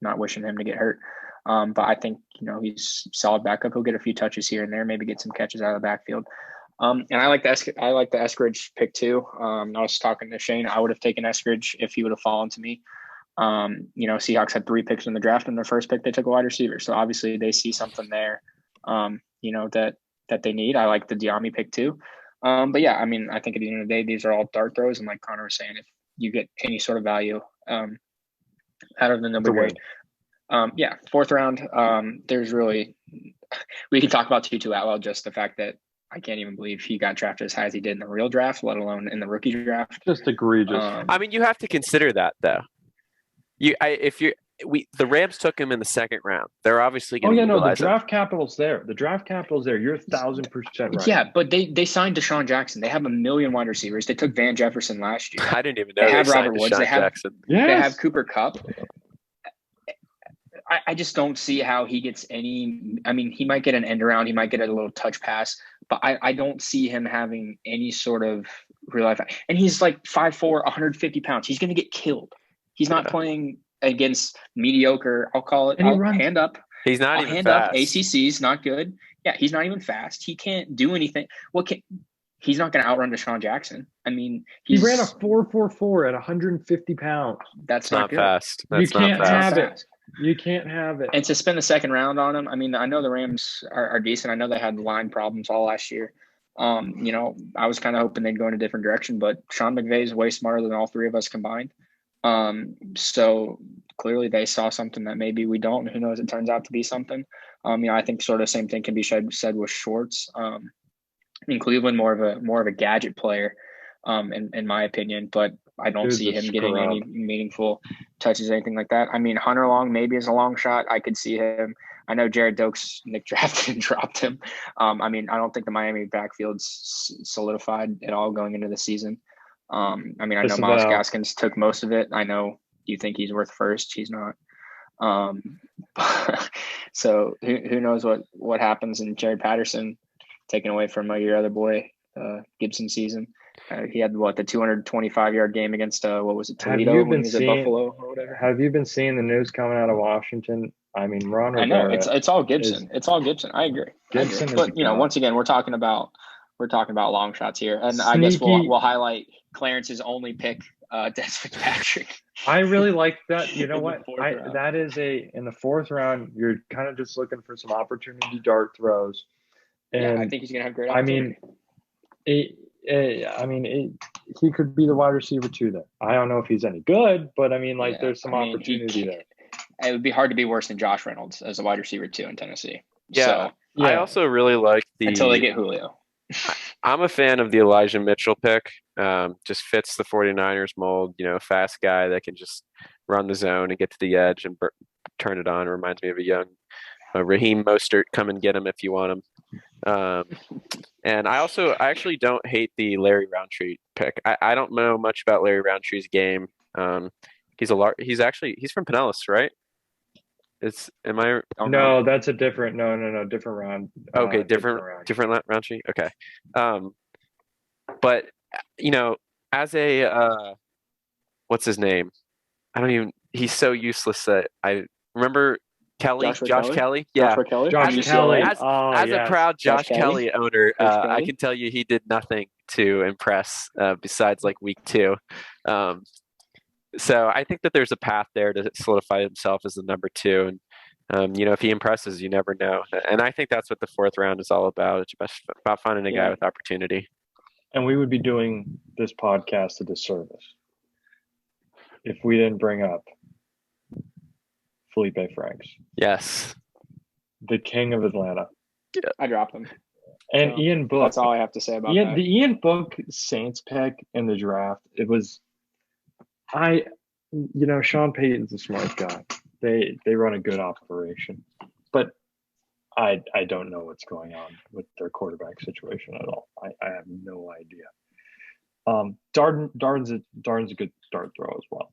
not wishing him to get hurt. But I think he's solid backup. He'll get a few touches here and there, maybe get some catches out of the backfield. And I like the Eskridge pick too. I was talking to Shane. I would have taken Eskridge if he would have fallen to me. Seahawks had 3 picks in the draft, and their first pick they took a wide receiver. So obviously they see something there, that they need. I like the Diami pick too. But yeah, I mean, I think at the end of the day, these are all dart throws, and like Connor was saying, if you get any sort of value out of them, they'll be great. 4th round. There's really, we can talk about Tutu Atwell, just the fact that I can't even believe he got drafted as high as he did in the real draft, let alone in the rookie draft. Just egregious. I mean, you have to consider that though. The Rams took him in the 2nd round. They're obviously going to the draft capital's there. The draft capital's there. You're 1,000% right. Yeah, but they signed Deshaun Jackson. They have a million wide receivers. They took Van Jefferson last year. I didn't even know they have signed Robert Woods. Deshaun Jackson. They have Cooper Kupp. I just don't see how he gets any. I mean, he might get an end around. He might get a little touch pass, but I don't see him having any sort of real life. And he's like 5'4", 150 pounds. He's going to get killed. He's not playing against mediocre. I'll call it. Hand up. He's not even hand fast. Up. ACC's not good. Yeah, he's not even fast. He can't do anything. He's not going to outrun Deshaun Jackson. I mean, he ran a 4.44 at 150 pounds. That's not good. Fast. You can't have it. You can't have it. And to spend the 2nd round on him, I mean, I know the Rams are decent. I know they had line problems all last year. I was kind of hoping they'd go in a different direction, but Sean McVay is way smarter than all 3 of us combined. So clearly they saw something that maybe we don't. Who knows? It turns out to be something. I think sort of the same thing can be said with Schwartz. In Cleveland, more of a gadget player, in my opinion, but I don't see him getting any meaningful touches, anything like that. I mean, Hunter Long maybe is a long shot. I could see him. I know Jared Dokes, Nick drafted and dropped him. I mean, I don't think the Miami backfield's solidified at all going into the season. I know Myles Gaskins took most of it. I know you think he's worth first. He's not. So who knows what happens in Jared Patterson taken away from your other boy, Gibson season. He had the 225-yard game against Toledo when he was at Buffalo or whatever. Have you been seeing the news coming out of Washington? I mean, Ron Rivera. I know it's all Gibson. It's all Gibson. I agree. But once again, we're talking about long shots here, and I guess we'll highlight Clarence's only pick, Des Fitzpatrick. I really like that. You know what? That is in the 4th round. You're kind of just looking for some opportunity dart throws. And I think he's gonna have great opportunity. He could be the wide receiver 2 there. I don't know if he's any good, but there's some opportunity there. It would be hard to be worse than Josh Reynolds as a wide receiver 2 in Tennessee. Yeah. I also really like until they get Julio. I'm a fan of the Elijah Mitchell pick. Just fits the 49ers mold, fast guy that can just run the zone and get to the edge and turn it on. It reminds me of a young Raheem Mostert. Come and get him if you want him. And I actually don't hate the Larry Roundtree pick. I don't know much about Larry Roundtree's game. He's from Pinellas, right? No, that's a different different round. Okay, different Roundtree. Okay. But as a what's his name? He's so useless that I remember Joshua Kelly. Yeah. Joshua Kelly. Josh from Kelly. UCLA. As a proud Josh Josh Kelly owner, Coach I Kelly. can tell you he did nothing to impress besides like week 2. So I think that there's a path there to solidify himself as the number 2. And, if he impresses, you never know. And I think that's what the 4th round is all about. It's about finding a guy with opportunity. And we would be doing this podcast a disservice if we didn't bring up Felipe Franks. Yes. The king of Atlanta. Yeah. I dropped him. And So, Ian Book. That's all I have to say about that. The Ian Book Saints pick in the draft, it was Sean Payton's a smart guy. They run a good operation. But I don't know what's going on with their quarterback situation at all. I have no idea. Darden's a good dart throw as well.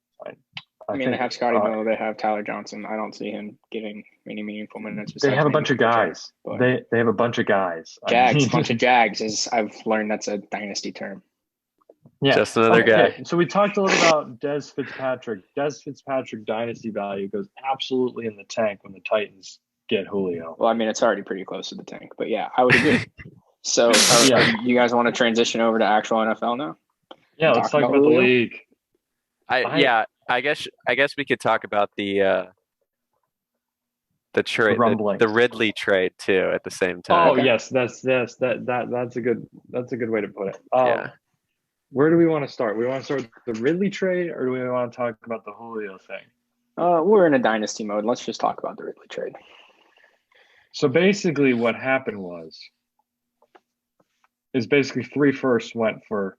I mean, they have Scotty Miller, they have Tyler Johnson. I don't see him getting any meaningful minutes. They have a bunch of guys. They have a bunch of guys. Jags, bunch of Jags, is I've learned that's a dynasty term. Yeah, just another guy. So we talked a little about Des Fitzpatrick. Des Fitzpatrick dynasty value goes absolutely in the tank when the Titans get Julio. Well, I mean, it's already pretty close to the tank, but yeah, I would agree. So, you guys want to transition over to actual NFL now? Yeah, let's talk about the league. I guess we could talk about the trade, the Ridley trade too at the same time. Oh yes, that's a good way to put it. Yeah. Where do we want to start? We want to start with the Ridley trade, or do we want to talk about the Julio thing? We're in a dynasty mode. Let's just talk about the Ridley trade. So basically, what happened is basically 3 firsts went for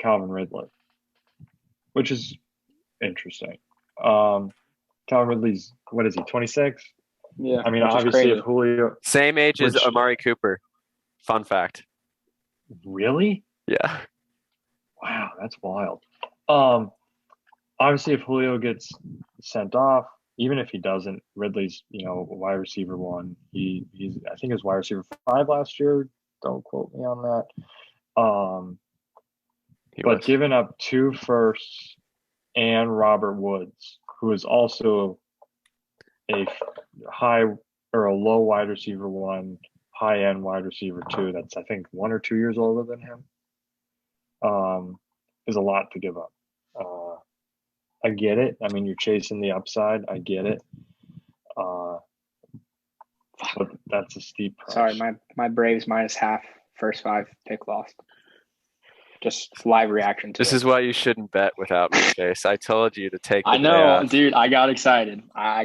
Calvin Ridley, which is interesting. Calvin Ridley's, what is he, 26? Yeah. I mean, obviously, if Julio. Same age as Amari Cooper. Fun fact. Really? Yeah. Wow, that's wild. Obviously, if Julio gets sent off, even if he doesn't, Ridley's, wide receiver 1. He's I think he was wide receiver 5 last year. Don't quote me on that. But giving up 2 firsts and Robert Woods, who is also a high or a low wide receiver 1, high end wide receiver 2. That's I think 1 or 2 years older than him. Is a lot to give up. I get it. I mean, you're chasing the upside. I get it. But that's a steep price. Sorry, my Braves minus half first 5 pick lost. Just live reaction to this is why you shouldn't bet without me, Chase. I told you to take the I know, day off. dude. I got excited. I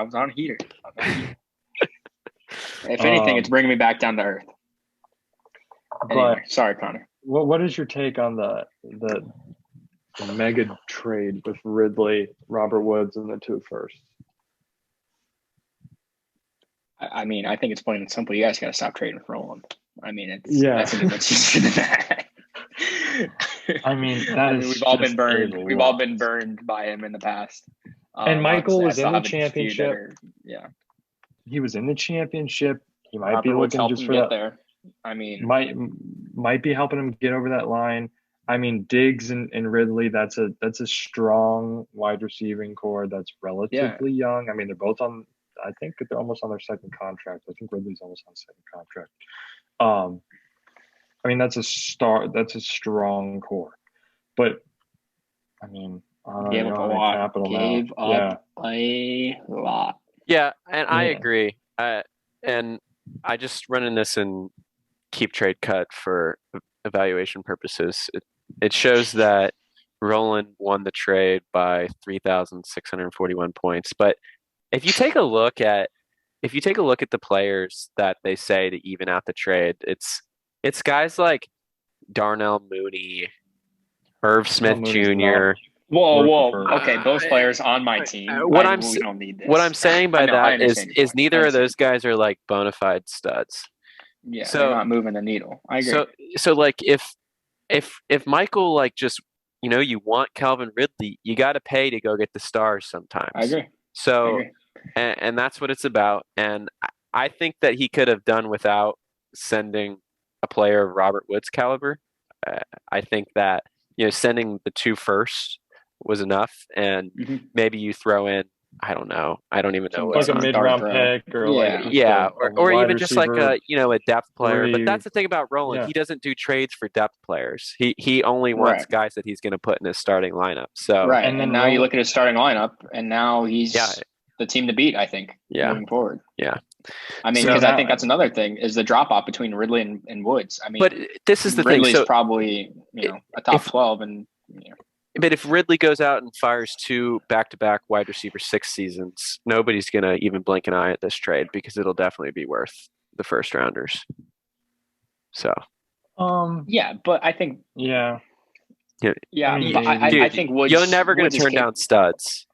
was on heater. If anything, it's bringing me back down to earth. Anyway, sorry, Connor. What is your take on the mega trade with Ridley, Robert Woods, and the 2 firsts? I mean, I think it's plain and simple. You guys got to stop trading for Roland. I mean, that's a bit much easier than that. I mean, we've all been burned. We've all been burned by him in the past. And Michael was in the championship. Yeah, he was in the championship. He might be looking just for that. There. I mean, might be helping him get over that line. I mean, Diggs and Ridley. That's a strong wide receiving core that's relatively young. I mean, they're both on. I think they're almost on their 2nd contract. I think Ridley's almost on 2nd contract. I mean, that's a strong core. But, I mean, gave up a lot. Gave up a lot. Yeah, and I agree. And I just running this in keep trade cut for evaluation purposes. It shows that Roland won the trade by 3,641 points. But if you take a look at the players that they say to even out the trade, it's guys like Darnell Mooney, Irv Smith Jr. Whoa. Okay, those players on my team. We don't need this. What I'm saying by that is neither of those guys are like bona fide studs. Yeah, so they're not moving the needle. I agree. So like if Michael like just you want Calvin Ridley, you got to pay to go get the stars sometimes. I agree. So and that's what it's about. And I think that he could have done without sending a player of Robert Woods' caliber. I think that sending the 2 firsts was enough, and maybe you throw in I don't know. I don't even know Like a Some mid-round dart pick or throw. like just yeah, a or wide even just like receiver. a depth player. But 3. that's the thing about Roland. Yeah. He doesn't do trades for depth players. He only wants Right. guys that he's going to put in his starting lineup. So Right. And then And now you Roland- look at his starting lineup, and now he's Yeah. the team to beat, I think, Yeah. moving forward. Yeah. I mean, So because I now- think that's another thing is the drop off between Ridley and Woods. I mean, but this is the Ridley's thing. So probably, a top if- 12 and but if Ridley goes out and fires 2 back-to-back wide receiver 6 seasons, nobody's going to even blink an eye at this trade because it'll definitely be worth the first rounders. So yeah, but I think Yeah. yeah, I mean, but I dude, think Woods. you're never going Woods to is turn down studs.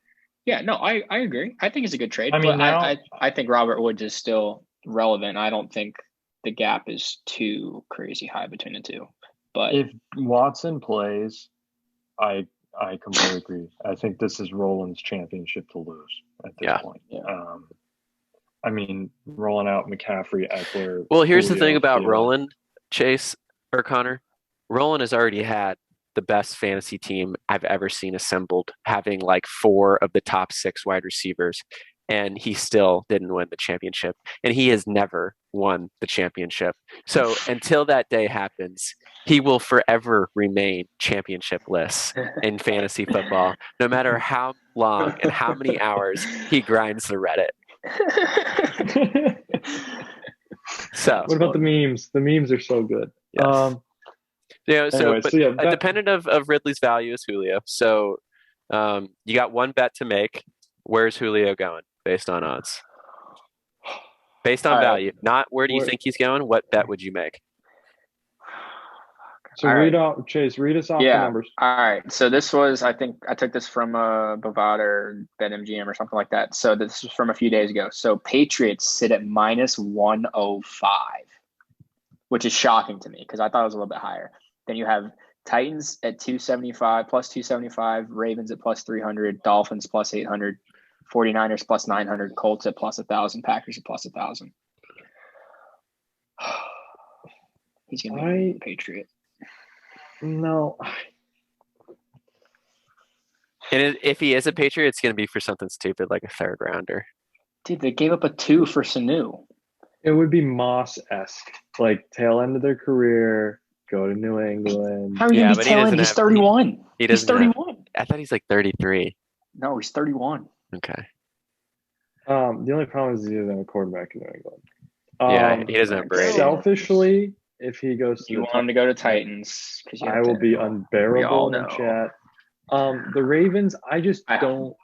Yeah, no, I agree. I think it's a good trade. I mean, but now- I think Robert Woods is still relevant. I don't think the gap is too crazy high between the two. But If Watson plays, I completely agree. I think this is Roland's championship to lose at this Yeah. point. Yeah. I mean, rolling out McCaffrey, Eckler. Well, here's the Julio, thing about Thielen. Roland, Chase, or Connor. Roland has already had the best fantasy team I've ever seen assembled, having like 4 of the top 6 wide receivers, and he still didn't win the championship. And he has never won the championship. So until that day happens, he will forever remain championship-less in fantasy football, no matter how long and how many hours he grinds the Reddit. So, What about the memes? The memes are so good. yes. Anyway, But so yeah, that- dependent of Ridley's value is Julio. So you got one bet to make. Where's Julio going based on odds? Based on All right. value, not where do you Where- think he's going? What bet would you make? So All read right. out, Chase. Read us off the yeah. numbers. All right. So this was, I think I took this from Bovada or BetMGM or something like that. So this was from a few days ago. So Patriots sit at -105, which is shocking to me because I thought it was a little bit higher. Then you have Titans at 275, +275, Ravens at +300, Dolphins +800, 49ers +900, Colts at +1,000, Packers at +1,000. He's going to be a Patriot. No, And if he is a Patriot, it's going to be for something stupid like a 3rd rounder. Dude, they gave up a 2 for Sanu. it would be Moss-esque, like tail end of their career, go to New England. How are you Yeah, going to but be he telling? doesn't He's have- 31. He He's doesn't have- 31. I thought he's like 33. No, he's 31. Okay. The only problem is he doesn't have a quarterback in New England. Yeah, he doesn't have Brady. Selfishly, if he goes to You the want him to go to Titans? Because I will be we all unbearable in the know. chat. The Ravens, I just don't.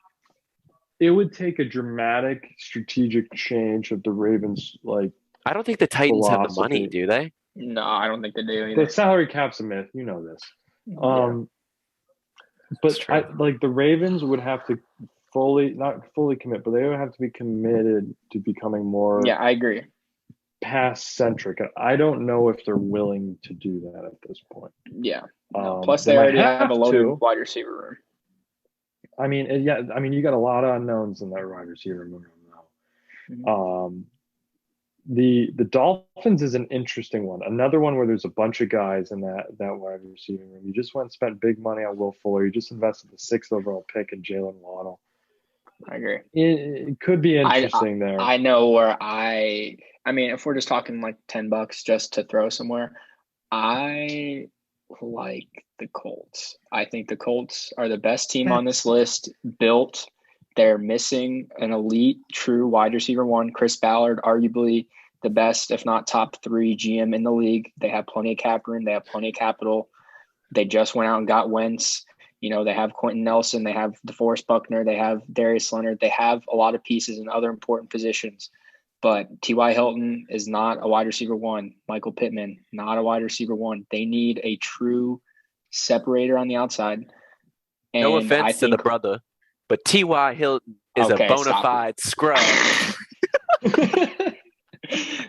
It would take a dramatic strategic change of the Ravens, like I don't think the Titans have the Philosophy. money, do they? No, I don't think they do either. the salary cap's a myth. You know this. Yeah. That's But true. like the Ravens would have to not fully commit, but they would have to be committed to becoming more Yeah, I agree. pass centric. I don't know if they're willing to do that at this point. Yeah. No, Um, plus, they they might already have a have loaded to. wide receiver room. I mean, you got a lot of unknowns in that wide receiver room now. Mhm. The Dolphins is an interesting one. Another one where there's a bunch of guys in that wide receiving room. You just went and spent big money on Will Fuller. You just invested the 6th overall pick in Jalen Waddle. I agree. It could be interesting there. I know where I mean, if we're just talking like $10 just to throw somewhere, I like the Colts. I think the Colts are the best team on this list, built. They're missing an elite, true wide receiver 1. Chris Ballard, arguably the best, if not top 3 GM in the league. They have plenty of cap room. They have plenty of capital. They just went out and got Wentz. They have Quentin Nelson. They have DeForest Buckner. They have Darius Leonard. They have a lot of pieces in other important positions. But T.Y. Hilton is not a wide receiver 1. Michael Pittman, not a wide receiver 1. They need a true separator on the outside. And No offense I to the think, brother, but T.Y. Hilton is Okay, a bona stop it. fide scrub.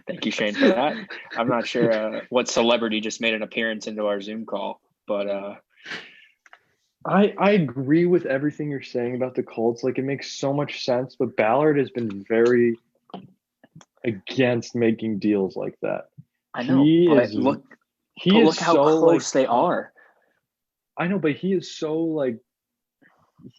Thank you, Shane, for that. I'm not sure what celebrity just made an appearance into our Zoom call, but I agree with everything you're saying about the Colts. Like, it makes so much sense, but Ballard has been very against making deals like that. I know. But look how so, close they are. I know, but he is so like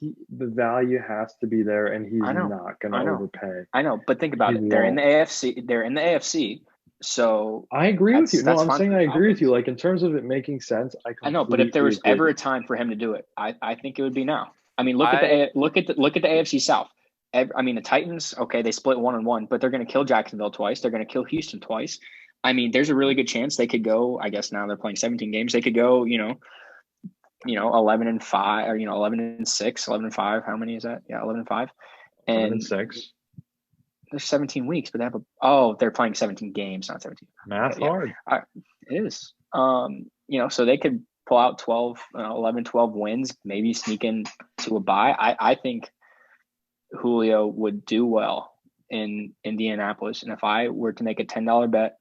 the value has to be there, and he's I know. not going to overpay. I know, but think about it. He They're in the won't. AFC. They're in the AFC. So I agree with you. No, I'm fine saying for I the agree with you. Falcons. Like in terms of it making sense, I know, but if there was agree. ever a time for him to do it, I think it would be now. I mean, look at the AFC South. I mean, the Titans. Okay, they split 1-1, but they're going to kill Jacksonville twice. They're going to kill Houston twice. I mean, there's a really good chance they could go. I guess now they're playing 17 games. They could go, 11-5, or 11-6, 11-5. How many is that? Yeah, 11-5. And 6. there's 17 weeks, but they're playing 17 games, not 17. Math Yeah. hard. It is. So they could pull out 12, 11, 12 wins, maybe sneak in to a bye. I think Julio would do well in Indianapolis. And if I were to make a $10 bet,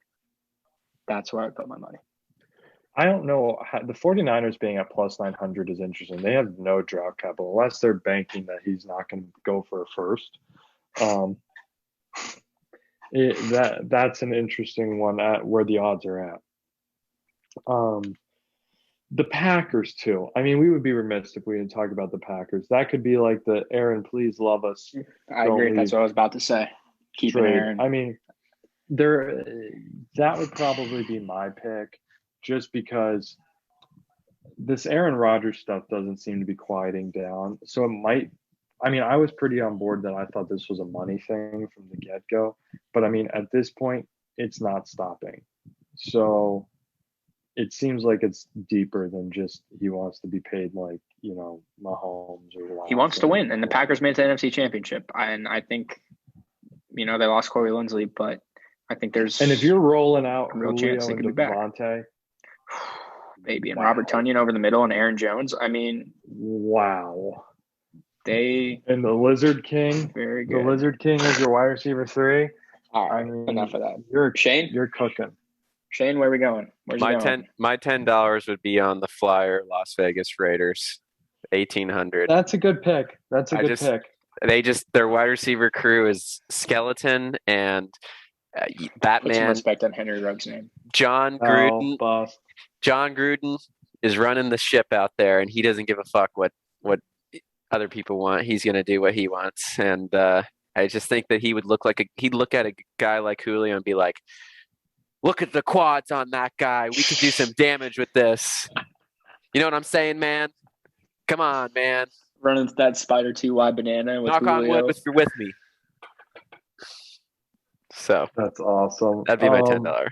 that's where I'd put my money. I don't know. The 49ers being at plus 900 is interesting. They have no draft capital unless they're banking that he's not going to go for a first. That's an interesting one at where the odds are at. The Packers too. I mean, we would be remiss if we didn't talk about the Packers. That could be like the Aaron, please love us. I agree. That's what I was about to say. Keeping Aaron. I mean, that would probably be my pick, just because this Aaron Rodgers stuff doesn't seem to be quieting down. So it might. I mean, I was pretty on board that I thought this was a money thing from the get-go. But I mean, at this point, it's not stopping. So it seems like it's deeper than just he wants to be paid like, Mahomes or he wants to win. And the Packers made the NFC Championship. And I think, they lost Corey Linsley, but I think there's. And if you're rolling out a real Julio chance they and could be back. Devontae, maybe, and Robert Tonyan over the middle and Aaron Jones. I mean, wow. And the Lizard King. Very good. The Lizard King is your wide receiver 3. All right, enough of that. Shane, you're cooking. Shane, where are we going? My $10 would be on the flyer Las Vegas Raiders, 1,800. That's a good pick. Pick. Their wide receiver crew is skeleton and Batman. Put some respect on Henry Ruggs' name. John Gruden. John Gruden is running the ship out there, and he doesn't give a fuck what other people want. He's going to do what he wants, and I just think that he'd look at a guy like Julio and be like, look at the quads on that guy. We could do some damage with this. You know what I'm saying, man? Come on, man. Running that Spider 2Y banana with Knock Julio. on wood if you're with me. So that's awesome. That'd be my $10.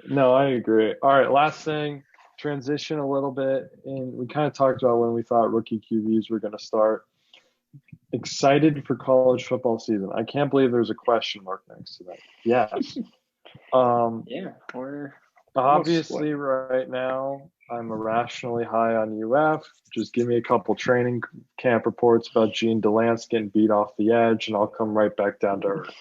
No, I agree. All right, last thing, transition a little bit. And we kind of talked about when we thought rookie QBs were going to start. Excited for college football season. I can't believe there's a question mark next to that. Yes. We're obviously right now I'm irrationally high on UF. Just give me a couple training camp reports about Gene Delance getting beat off the edge, and I'll come right back down to earth.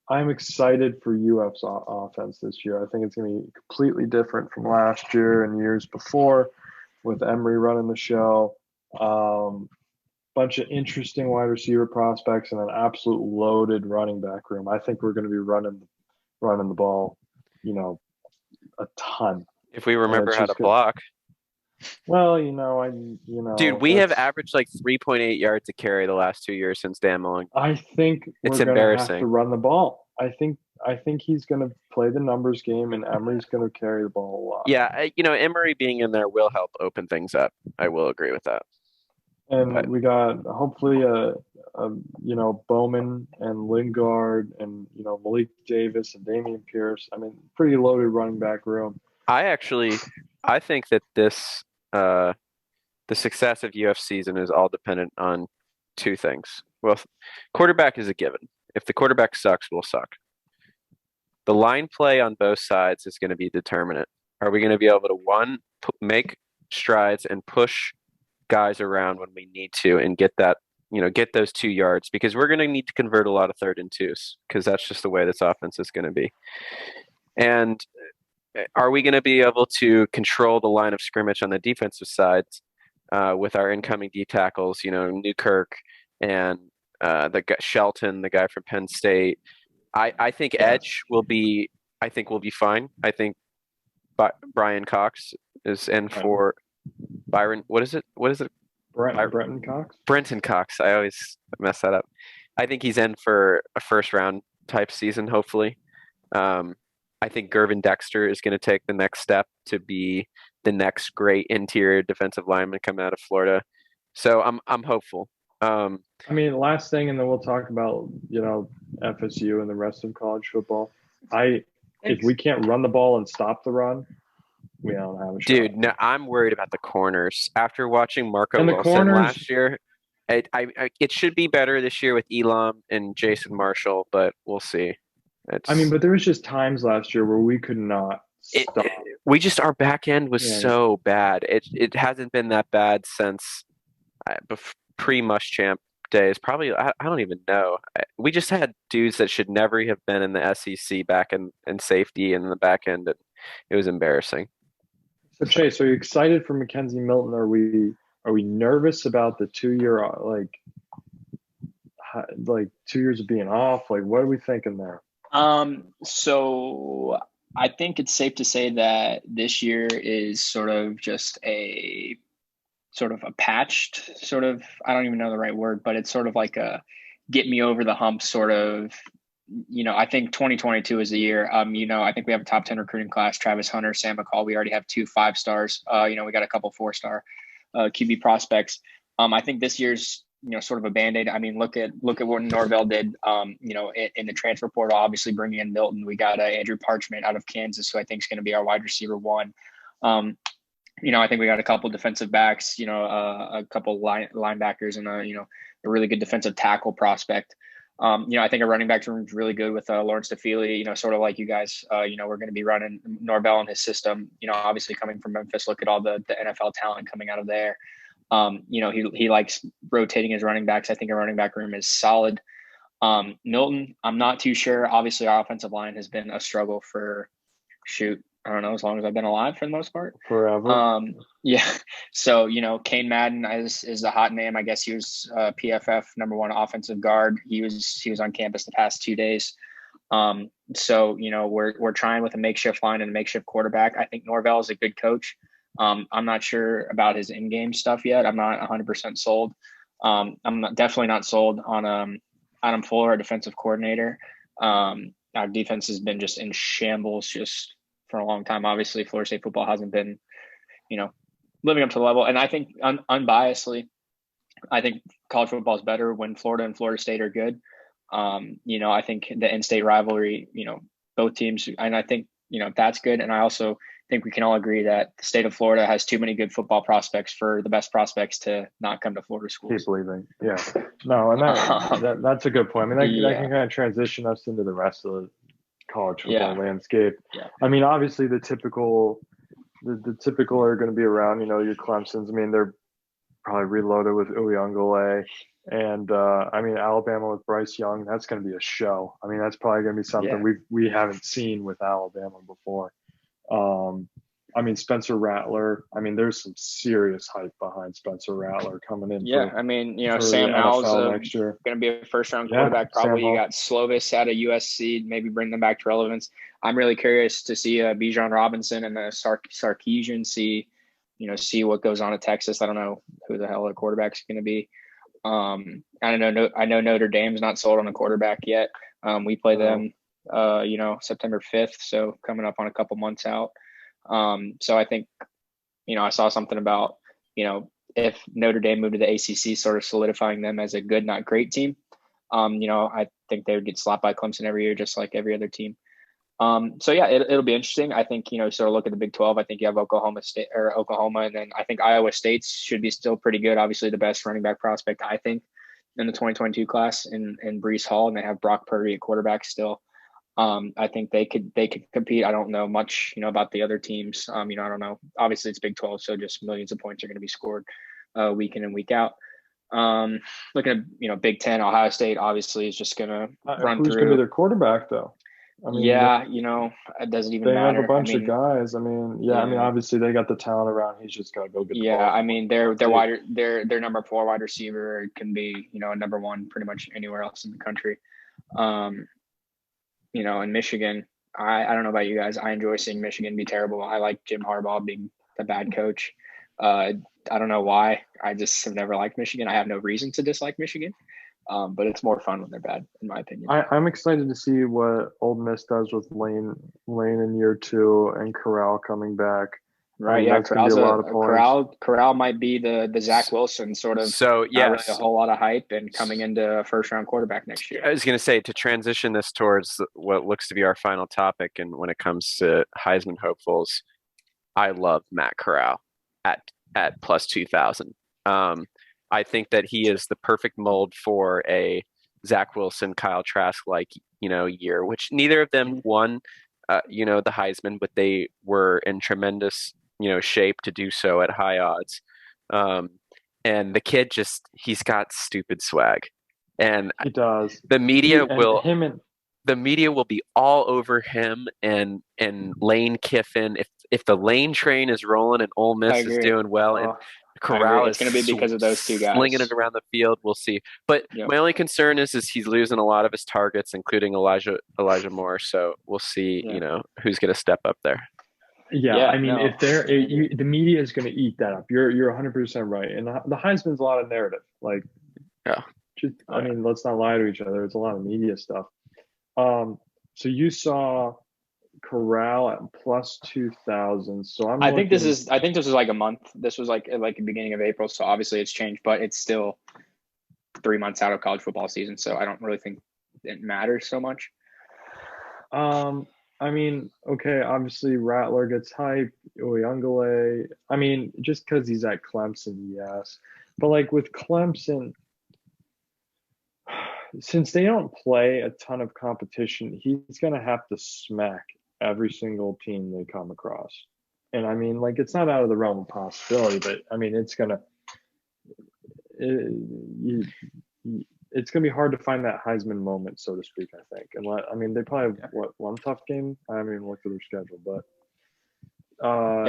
I'm excited for UF's offense this year. I think it's going to be completely different from last year and years before, with Emery running the show. Bunch of interesting wide receiver prospects and an absolute loaded running back room. I think we're going to be running the ball, a ton. If we remember how to block. Well, dude, we have averaged like 3.8 yards a carry the last 2 years since Dan Mullen. I think it's we're embarrassing. Have to run the ball. I think he's going to play the numbers game, and Emery's going to carry the ball a lot. Yeah, Emery being in there will help open things up. I will agree with that. And we got hopefully Bowman and Lingard and Malik Davis and Damian Pierce. I mean, pretty loaded running back room. I think that this the success of UF season is all dependent on two things. Well, quarterback is a given. If the quarterback sucks, we'll suck. The line play on both sides is going to be determinant. Are we going to be able to make strides and push guys around when we need to and get that, get those 2 yards, because we're going to need to convert a lot of 3rd and 2s, because that's just the way this offense is going to be. And are we going to be able to control the line of scrimmage on the defensive side with our incoming D tackles, Newkirk and Shelton, the guy from Penn State? I think edge will be fine. I think Brian Cox is in for Byron. What is it? Brenton Cox. Brenton Cox. I always mess that up. I think he's in for a first round type season, hopefully. I think Gervin Dexter is going to take the next step to be the next great interior defensive lineman coming out of Florida. So I'm hopeful. I mean, last thing, and then we'll talk about, FSU and the rest of college football. If we can't run the ball and stop the run, we don't have a shot. Dude, no, I'm worried about the corners. After watching Marco And the Wilson corners- last year, it should be better this year with Elam and Jason Marshall, but we'll see. But there was just times last year where we could not stop. Our back end was so bad. It hasn't been that bad since pre-Muschamp days. Probably, I don't even know. We just had dudes that should never have been in the SEC back in safety and in the back end. And it was embarrassing. So Chase, are you excited for Mackenzie Milton? Are we nervous about the 2 year like 2 years of being off? Like, what are we thinking there? So I think it's safe to say that this year is sort of just a patched sort of, I don't even know the right word, but it's sort of like a get me over the hump sort of, I think 2022 is the year. I think we have a top 10 recruiting class, Travis Hunter, Sam McCall. We already have 2 5-stars. We got a couple 4-star QB prospects. I think this year's, sort of a Band-Aid. I mean, look at what Norvell did, in the transfer portal, obviously bringing in Milton. We got Andrew Parchment out of Kansas, who I think is going to be our wide receiver 1. I think we got a couple defensive backs, a couple linebackers and a really good defensive tackle prospect. I think our running backs room is really good with Lawrence DeFeely, sort of like you guys, we're going to be running Norvell in his system, obviously coming from Memphis. Look at all the NFL talent coming out of there. He likes rotating his running backs. I think our running back room is solid. Milton, I'm not too sure. Obviously, our offensive line has been a struggle for, I don't know, as long as I've been alive for the most part. Forever. Yeah. So, Kane Madden is the hot name. I guess he was PFF #1 offensive guard. He was on campus the past 2 days. So, we're trying with a makeshift line and a makeshift quarterback. I think Norvell is a good coach. I'm not sure about his in-game stuff yet. I'm not 100% sold. I'm definitely not sold on Adam Fuller, our defensive coordinator. Our defense has been just in shambles just for a long time. Obviously, Florida State football hasn't been, living up to the level. And I think unbiasedly, I think college football is better when Florida and Florida State are good. I think the in-state rivalry, both teams, and I think, that's good. And I also think we can all agree that the state of Florida has too many good football prospects for the best prospects to not come to Florida schools. Keep leaving. Yeah. No, and that's a good point. I mean, that can kind of transition us into the rest of the college football landscape. Yeah. I mean, obviously the typical are going to be around, your Clemsons. I mean, they're probably reloaded with Uyunglele. And Alabama with Bryce Young, that's going to be a show. I mean, that's probably going to be something we haven't seen with Alabama before. Spencer Rattler. I mean, there's some serious hype behind Spencer Rattler coming in. Sam Howell's going to be a first-round quarterback. Probably you got Slovis out of USC. Maybe bring them back to relevance. I'm really curious to see Bijan Robinson and the Sarkisian. See what goes on at Texas. I don't know who the hell the quarterback's going to be. I know Notre Dame's not sold on a quarterback yet. We play them, September 5th. So coming up on a couple months out. So I think, I saw something about, if Notre Dame moved to the ACC, sort of solidifying them as a good, not great team. I think they would get slapped by Clemson every year, just like every other team. It'll be interesting. I think, sort of look at the Big 12. I think you have Oklahoma, and then I think Iowa State should be still pretty good. Obviously, the best running back prospect, I think, in the 2022 class in Breece Hall, and they have Brock Purdy at quarterback still. I think they could compete. I don't know much, about the other teams. I don't know. Obviously, it's Big 12, so just millions of points are going to be scored week in and week out. Looking at, Big 10, Ohio State obviously is just going to run through. Who's going to be their quarterback, though? It doesn't even matter. They have a bunch of guys. Obviously they got the talent around. He's just got to go get the ball. Their number 4 wide receiver can be, a number 1 pretty much anywhere else in the country. In Michigan, I don't know about you guys. I enjoy seeing Michigan be terrible. I like Jim Harbaugh being the bad coach. I don't know why. I just have never liked Michigan. I have no reason to dislike Michigan. But it's more fun when they're bad, in my opinion. I'm excited to see what Ole Miss does with Lane in year 2 and Corral coming back. Right, yeah, Corral might be the Zach Wilson sort of. So not really a whole lot of hype and coming into a first-round quarterback next year. I was going to say, to transition this towards what looks to be our final topic, and when it comes to Heisman hopefuls, I love Matt Corral at plus 2,000. I think that he is the perfect mold for a Zach Wilson, Kyle Trask like year, which neither of them won the Heisman, but they were in tremendous shape to do so at high odds. And the kid he's got stupid swag, and he does. The media will be all over him and Lane Kiffin. If the Lane train is rolling and Ole Miss is doing well, and Corral is going to be because of those two guys slinging it around the field, we'll see. But my only concern is he's losing a lot of his targets, including Elijah Moore. So we'll see, who's going to step up there. Yeah, I mean, if the media is going to eat that up. You're 100% right, and the Heisman's a lot of narrative. Like, I mean, let's not lie to each other. It's a lot of media stuff. So you saw Corral at plus 2,000. So I think this is like a month. This was like the beginning of April. So obviously it's changed, but it's still 3 months out of college football season. So I don't really think it matters so much. I mean, okay, obviously Rattler gets hype, Oyungale. I mean, just because he's at Clemson, yes. But like with Clemson, since they don't play a ton of competition, he's going to have to smack every single team they come across. And I mean, like, it's not out of the realm of possibility, but I mean, it's going to be hard to find that Heisman moment, so to speak, I think. And I mean, they probably have one tough game. I haven't even looked at their schedule, but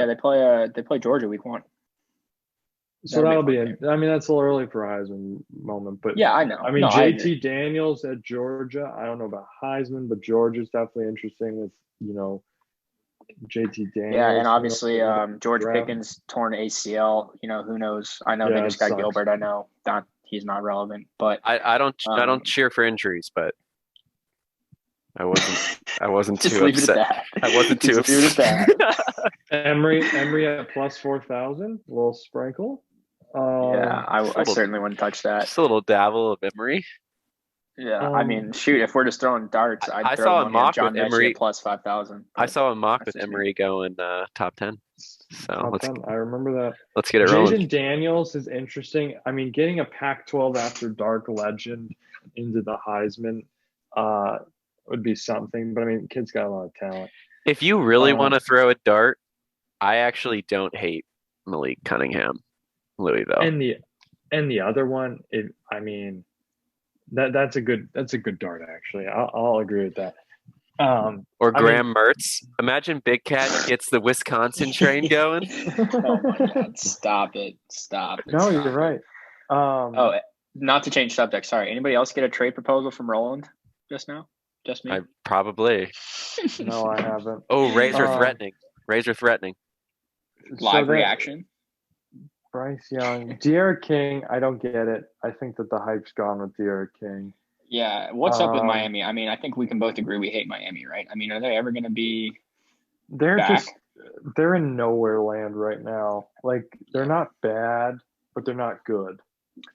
they play Georgia week 1. So that'll be I mean, that's a little early for a Heisman moment, but yeah, I know. I mean, JT Daniels at Georgia. I don't know about Heisman, but Georgia's definitely interesting with JT Daniels. Yeah, and obviously George Pickens torn ACL. Who knows? I know they just got Gilbert. I know that he's not relevant, but I don't cheer for injuries, but I wasn't just too leave upset. It at that. I wasn't too upset. Emory at plus 4,000, a little sprinkle. I certainly wouldn't touch that. Just a little dabble of Emory. Yeah, I mean, shoot, if we're just throwing darts, I saw a mock with Emory plus 5,000. I saw a mock with Emory going top 10. So I remember that. Let's get it rolling. Jason Daniels is interesting. I mean, getting a Pac-12 after dark legend into the Heisman would be something. But I mean, kid's got a lot of talent. If you really want to throw a dart, I actually don't hate Malik Cunningham, Louis, though. And the other one, that's a good dart, actually. I'll agree with that. Or Graham Mertz. Imagine Big Cat gets the Wisconsin train going. Oh my God! Stop it! No, you're right. Not to change subject. Sorry. Anybody else get a trade proposal from Roland just now? Just me? Probably. No, I haven't. Oh, Razor threatening. Live reaction. Bryce Young, De'Ara King. I don't get it. I think that the hype's gone with De'Ara King. Yeah, what's up with Miami? I mean, I think we can both agree we hate Miami, right? I mean, are they ever going to be back? They're in nowhere land right now. Like, they're not bad, but they're not good.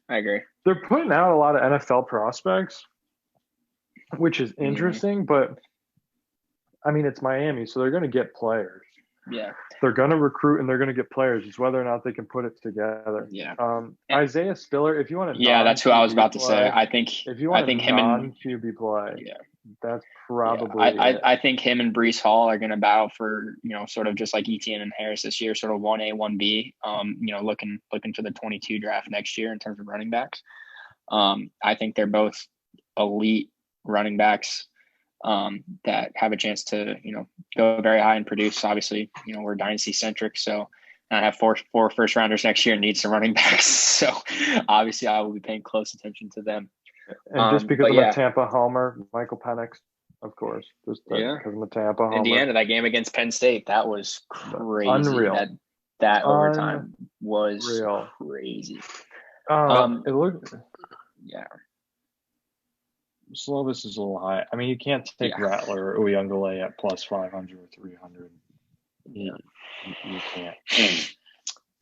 I agree. They're putting out a lot of NFL prospects, which is interesting, but I mean, it's Miami, so they're going to get players. Yeah. They're going to recruit and they're going to get players. It's whether or not they can put it together. Yeah. Isaiah Spiller, if you want to. Yeah, that's who I was about to say. I think him and QB play. Yeah. That's probably. Yeah. I think him and Breece Hall are going to battle for, sort of just like Etienne and Harris this year, sort of 1A, 1B. Looking for the 22 draft next year in terms of running backs. I think they're both elite running backs. That have a chance to, go very high and produce. Obviously, we're dynasty centric. So I have four first rounders next year and need some running backs. So obviously I will be paying close attention to them. And just because I'm a Tampa homer, Michael Penix. of course. Just Yeah. because of the Tampa homer. Indiana, that game against Penn State, that was crazy. Unreal. That overtime was crazy. It looked. Yeah. Slovis is a little high. I mean, you can't take Rattler or Uyunglele at plus 500 or 300. You can't.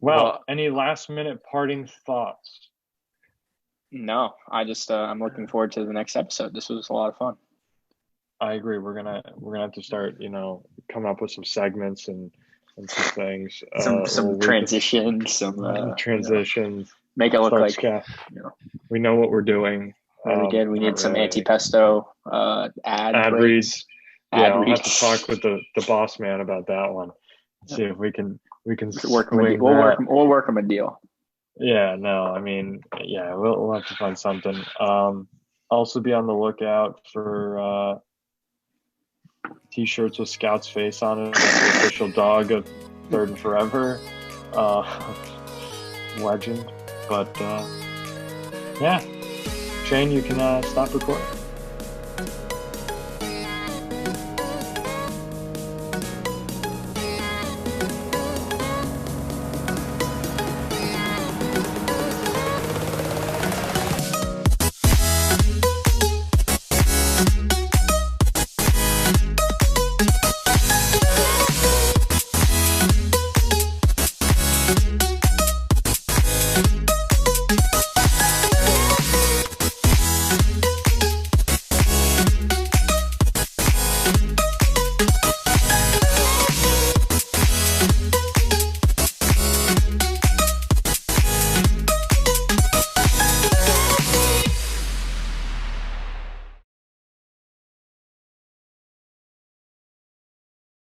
Well, any last minute parting thoughts? No, I just I'm looking forward to the next episode. This was a lot of fun. I agree. We're gonna have to start, coming up with some segments and some things. Some transitions, some transitions. Make it look like we know what we're doing. Really good. We need some anti-pesto ad reads. I'll have to reads. talk with the boss man about that one. See if we can work them. We'll work them a deal. Yeah, no, I mean, we'll have to find something. Also be on the lookout for t-shirts with Scout's face on it. That's the official dog of Third and Forever. Legend. But Shane, you can stop recording.